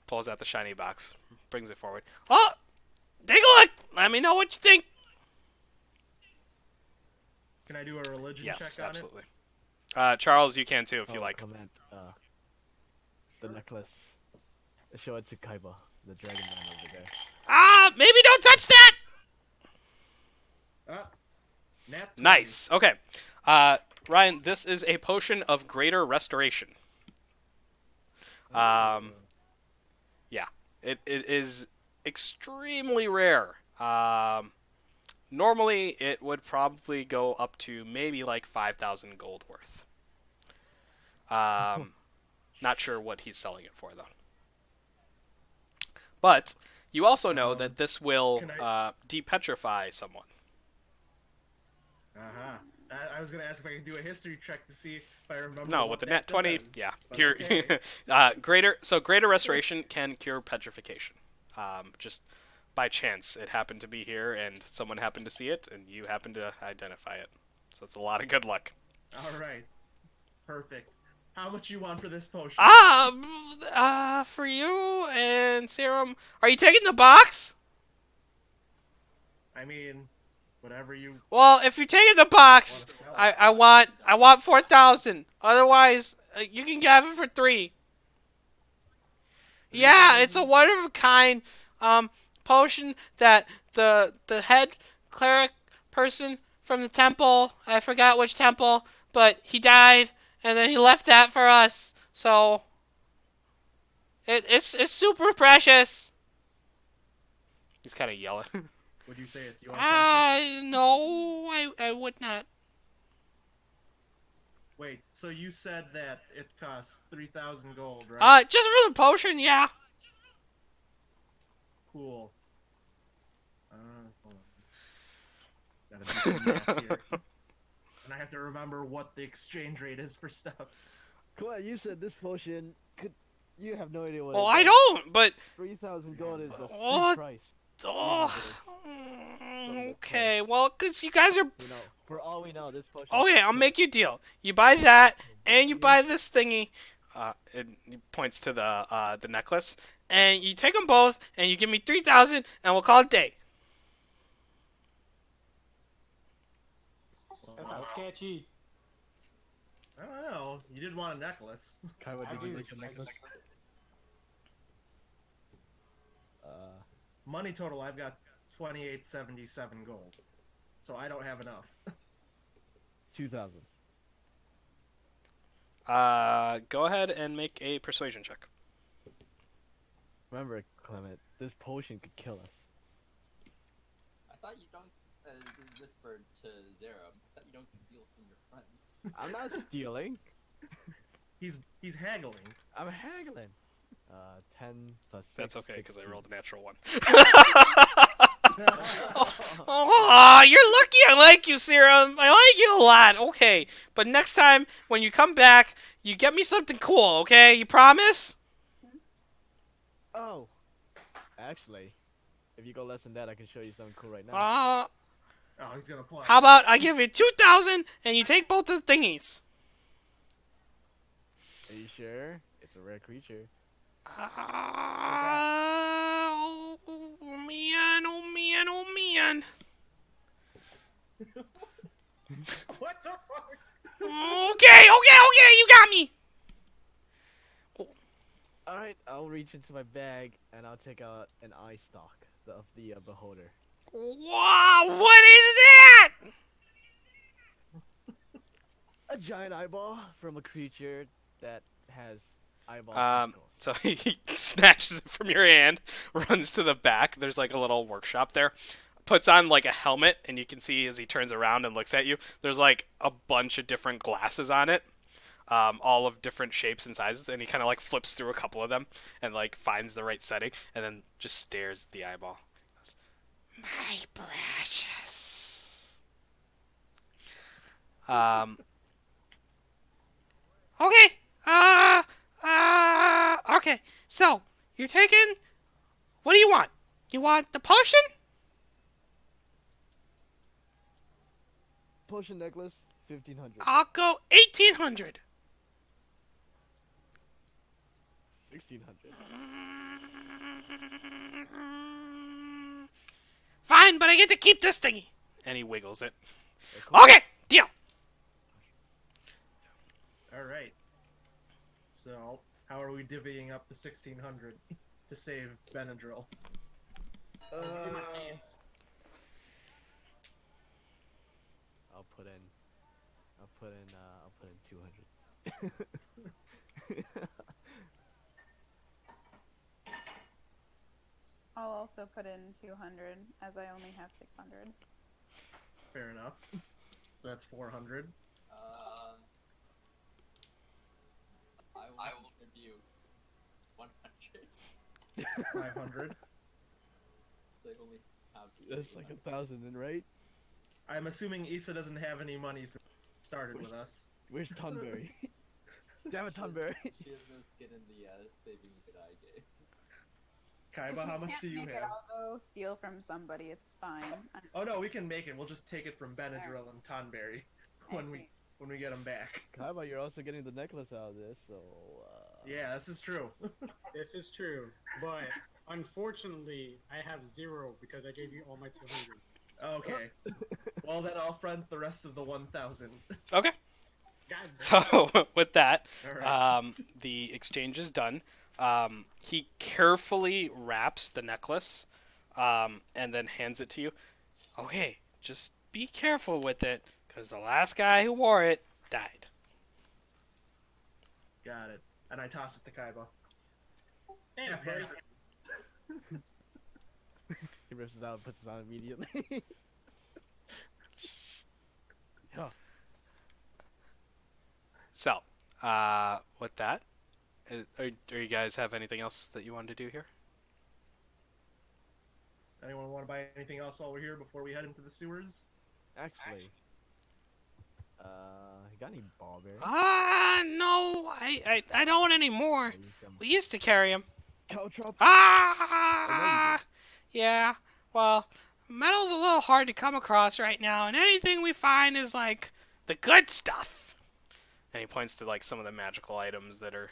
pulls out the shiny box, brings it forward. Oh, take a look. Let me know what you think. Can I do a religion Yes, check on absolutely. Charles, you can too if you like. Comment, the necklace. Show it to Kaiba, the dragon man over there. Maybe don't touch that. it? Nat 20. Nice. Okay. Ryan, this is a potion of greater restoration. Yeah, it is extremely rare. Normally, it would probably go up to maybe like 5,000 gold worth. Not sure what he's selling it for, though. But you also know that this will depetrify someone. Uh-huh. I was gonna ask if I could do a history check to see if I remember. No, what with the that net 20, does, yeah. but You're, okay. greater restoration can cure petrification. Just by chance, it happened to be here, and someone happened to see it, and you happened to identify it. So it's a lot of good luck. All right. Perfect. How much you want for this potion? For you and Serum, are you taking the box? I mean, whatever you Well, if you're taking the box, want to sell. I want 4,000. Otherwise, you can have it for 3. Yeah, it's a one of a kind potion that the head cleric person from the temple, I forgot which temple, but he died and then he left that for us. So it's super precious. He's kind of yelling. Would you say it's your potion? No, I would not. Wait, so you said that it costs 3,000 gold, right? Just for the potion, yeah. Cool. Hold on. Gotta do some math here. And I have to remember what the exchange rate is for stuff. Clay, you said this potion could. You have no idea what. Well, it I does. don't, but 3,000 gold is a What? steep price. oh, okay. Well, cause you guys are You know, for all we know, this potion. okay. I'll make you a deal. You buy that, and you buy this thingy. It points to the necklace, and you take them both, and you give me 3,000, and we'll call it a day. That sounds sketchy. I don't know. You did want a necklace. Kaiwa, I did you do. make a necklace? Money total, I've got 2877 gold. So I don't have enough. 2,000. Go ahead and make a persuasion check. Remember, Clement, this potion could kill us. I thought you don't. This is whispered to Zero. I thought you don't steal from your friends. I'm not stealing. He's haggling. I'm haggling. 10 plus 6. That's okay, because I 16. rolled a natural 1. Oh, you're lucky I like you, Serum. I like you a lot. Okay, but next time when you come back, you get me something cool, okay? You promise? Oh. Actually, if you go less than that, I can show you something cool right now. Oh, he's gonna play. How about I give you 2,000 and you take both of the thingies? Are you sure? It's a rare creature. Oh man, oh man, oh man. What the fuck? Okay, you got me. Alright, I'll reach into my bag and I'll take out an eye stalk of the beholder. Wow, what is that? A giant eyeball from a creature that has eyeballs. So he snatches it from your hand, runs to the back. There's like a little workshop there. Puts on like a helmet, and you can see as he turns around and looks at you, there's like a bunch of different glasses on it, all of different shapes and sizes. And he kind of like flips through a couple of them and like finds the right setting, and then just stares at the eyeball. Goes, my precious. Okay. Okay. So, you're taking... What do you want? You want the potion? Potion necklace, 1,500. I'll go 1,800. 1,600. Fine, but I get to keep this thingy. And he wiggles it. Cool. Okay, deal. Alright. So, how are we divvying up the 1,600 to save Benadryl? I'll put in 200. I'll also put in 200 as I only have 600. Fair enough. That's 400. I will contribute 100. 500. So I only have That's like 1,000, then, right? I'm assuming Issa doesn't have any money since she started with us. Where's Tonberry? Damn it, Tonberry. She has no skin in the saving that I gave. Kaiba, how much do you Make it, have? I'll go steal from somebody. It's fine. Oh no, we can make it. We'll just take it from Benadryl and Tonberry I when see. we get them back. Kaiba, you're also getting the necklace out of this, so. Yeah, this is true. This is true, but unfortunately, I have 0 because I gave you all my 200. Okay. Well, then I'll front the rest of the 1,000. Okay. God damn. So with that, All right. the exchange is done. He carefully wraps the necklace, and then hands it to you. Okay, just be careful with it, because the last guy who wore it died. Got it. And I toss it to Kaiba. Thanks, buddy. He rips it out and puts it on immediately. Oh. So, with that, are you guys have anything else that you wanted to do here? Anyone want to buy anything else while we're here before we head into the sewers? Actually, you got any ball bearings? No, I don't want any more. Maybe some We used to carry them. caltrops? Yeah, well, metal's a little hard to come across right now, and anything we find is, like, the good stuff. And he points to, like, some of the magical items that are...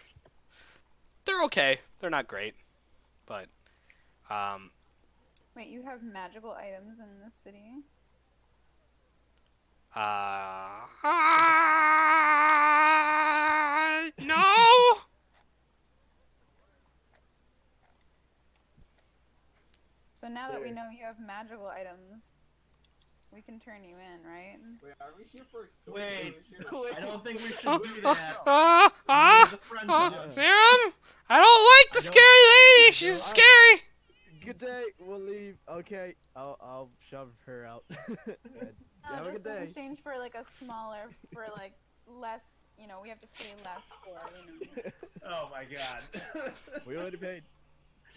They're okay. They're not great. But, Wait, you have magical items in this city? No! So now that we know you have magical items, we can turn you in, right? Wait, are we here for extortion? Wait, I don't think we should do that. Ah! There's a friend of us. Serum? I don't like the scary lady! She's scary! Good day. We'll leave. Okay, I'll shove her out. Good. No, Have a just good in day. exchange for like a smaller, for like less, you know, we have to pay less for, you know. Oh my god. We already paid.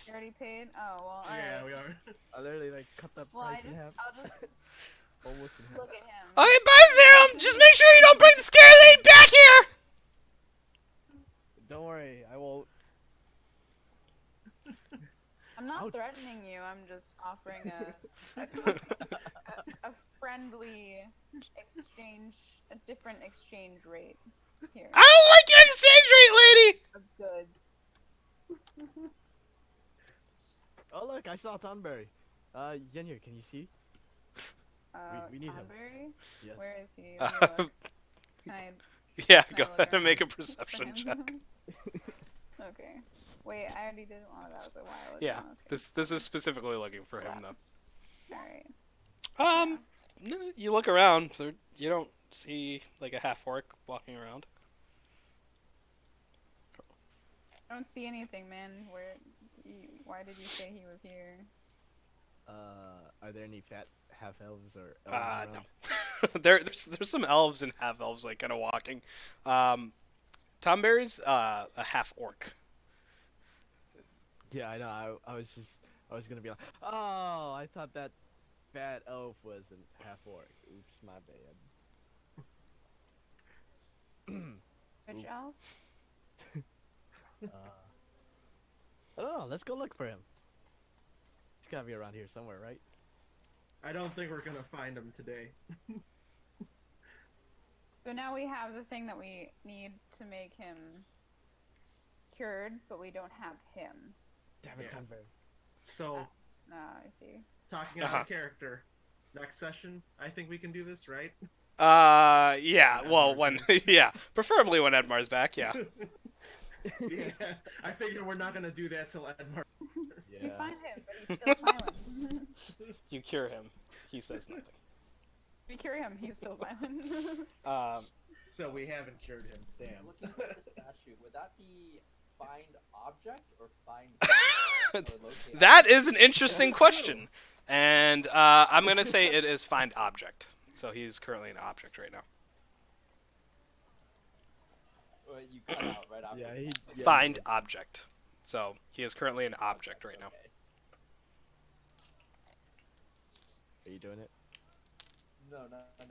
You already paid? Oh, well, Yeah, alright. we are. I literally like cut the Well, price in half. I'll just Almost in half. look at him. Okay, bye, Serum! Just make sure you don't bring the scary lady back here! Don't worry, I won't. I'm not Ouch. threatening you, I'm just offering a friendly exchange, a different exchange rate here I don't like your exchange rate, lady! of goods. Oh look, I saw Tonberry. Yenir, can you see? We need him. Tonberry? Yes. Where is he? Let me look. Can I Yeah, Can I go look ahead and around make a for perception him? check. Okay. Wait, I already did one of that. Was a while ago. Yeah, Okay. this is specifically looking for him, though. Alright. No, you look around, you don't see, like, a half-orc walking around. I don't see anything, man. Why did you say he was here? Are there any fat half elves or elves around? No. there's some elves and half-elves, like, kind of walking. Tomberry's a half-orc. Yeah, I know. I was gonna be like, oh, I thought that fat elf was a half orc. Oops, my bad. Which Oop. elf? I don't know. Let's go look for him. He's gotta be around here somewhere, right? I don't think we're gonna find him today. So now we have the thing that we need to make him cured, but we don't have him. Damn it, Yeah. Tonberry. So, I see. talking out of character. Next session, I think we can do this, right? Yeah, well, yeah, preferably when Edmar's back, yeah. Yeah. I figure we're not gonna do that till Edmar. You Yeah. find him, but he's still silent. You cure him, he says nothing. We cure him, he's still silent. So we haven't cured him. Damn. Looking for the statue, would that be find object or find or locate That is an interesting question, and I'm gonna say it is find object. So he's currently an object right now. Wait, you cut out right after. Yeah, he Find did. object. So he is currently an object right now. Okay. Are you doing it? No. It's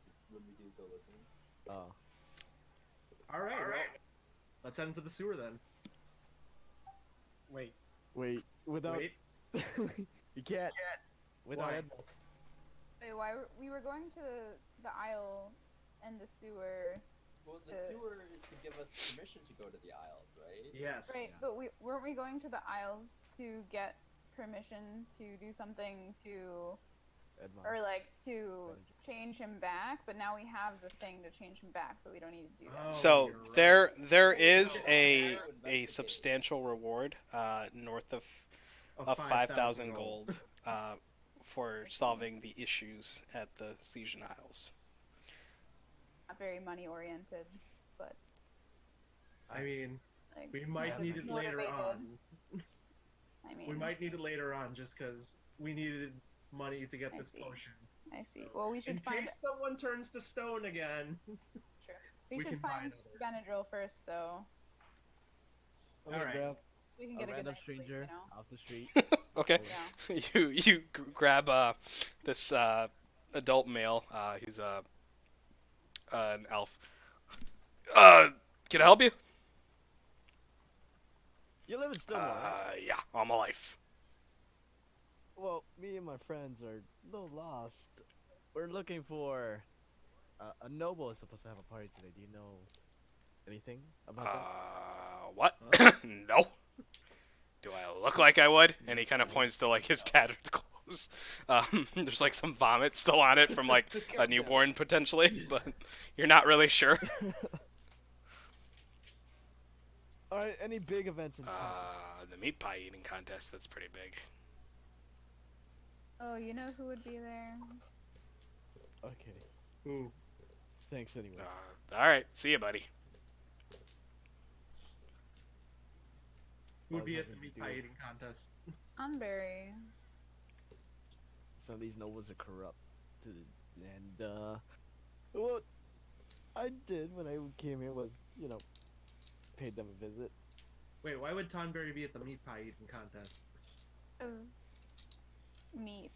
just when we do go listening. Oh. All right. Well, let's head into the sewer then. Wait. Wait, without Wait. you can't. Without Why? Edna. Wait, we were going to the aisle and the sewer. Well, the sewer is to give us permission to go to the aisles, right? Yes. Right, but weren't we going to the aisles to get permission to do something to, Edna. or like to change him back? But now we have the thing to change him back, so we don't need to do that. Oh, So you're right. there is Oh, a investigate. substantial reward north of Of 5,000 gold for solving the issues at the Siegen Isles. Not very money oriented, but I mean, like we might need it later on. I mean, We might need it later on just because we needed money to get I this see. potion. I see. Well, we In should find case someone turns to stone again. we we should can find find Benadryl first, though. I'm All gonna right. grab We can a get a good random night's sleep, stranger you know? off the street. Okay. Yeah. You grab this adult male. He's an elf. Can I help you? You live in Stillmore, right? Yeah, all my life. Well, me and my friends are a little lost. We're looking for a noble is supposed to have a party today. Do you know anything about that? What? No. Do I look like I would? And he kind of points to like his tattered clothes. There's like some vomit still on it from like a newborn potentially, but you're not really sure. All right, any big events in town? The meat pie eating contest. That's pretty big. Oh, you know who would be there? Okay, Ooh. thanks anyway. All right. See you, buddy. Who would be was at the hoping meat to pie do- eating contest? Unbury. Some of these nobles are corrupted, and what I did when I came here was, paid them a visit. Wait, why would Tonberry be at the meat pie eating contest? Is meat.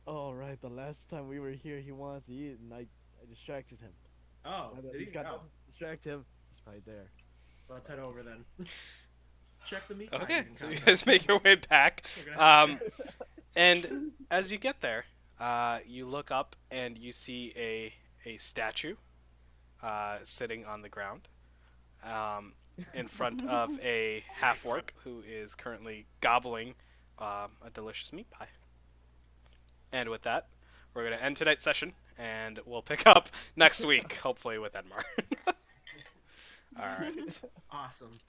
Oh right, the last time we were here, he wanted to eat, and I distracted him. Oh, Now that did he's he? got Oh, to distract him. He's right there. let's head over then. Check the meat pie Okay. eating So you contest. guys make your way back. We're gonna have And as you get there, you look up and you see a statue sitting on the ground in front of a half-orc who is currently gobbling a delicious meat pie. And with that, we're going to end tonight's session, and we'll pick up next week, hopefully with Edmar. All right. Awesome.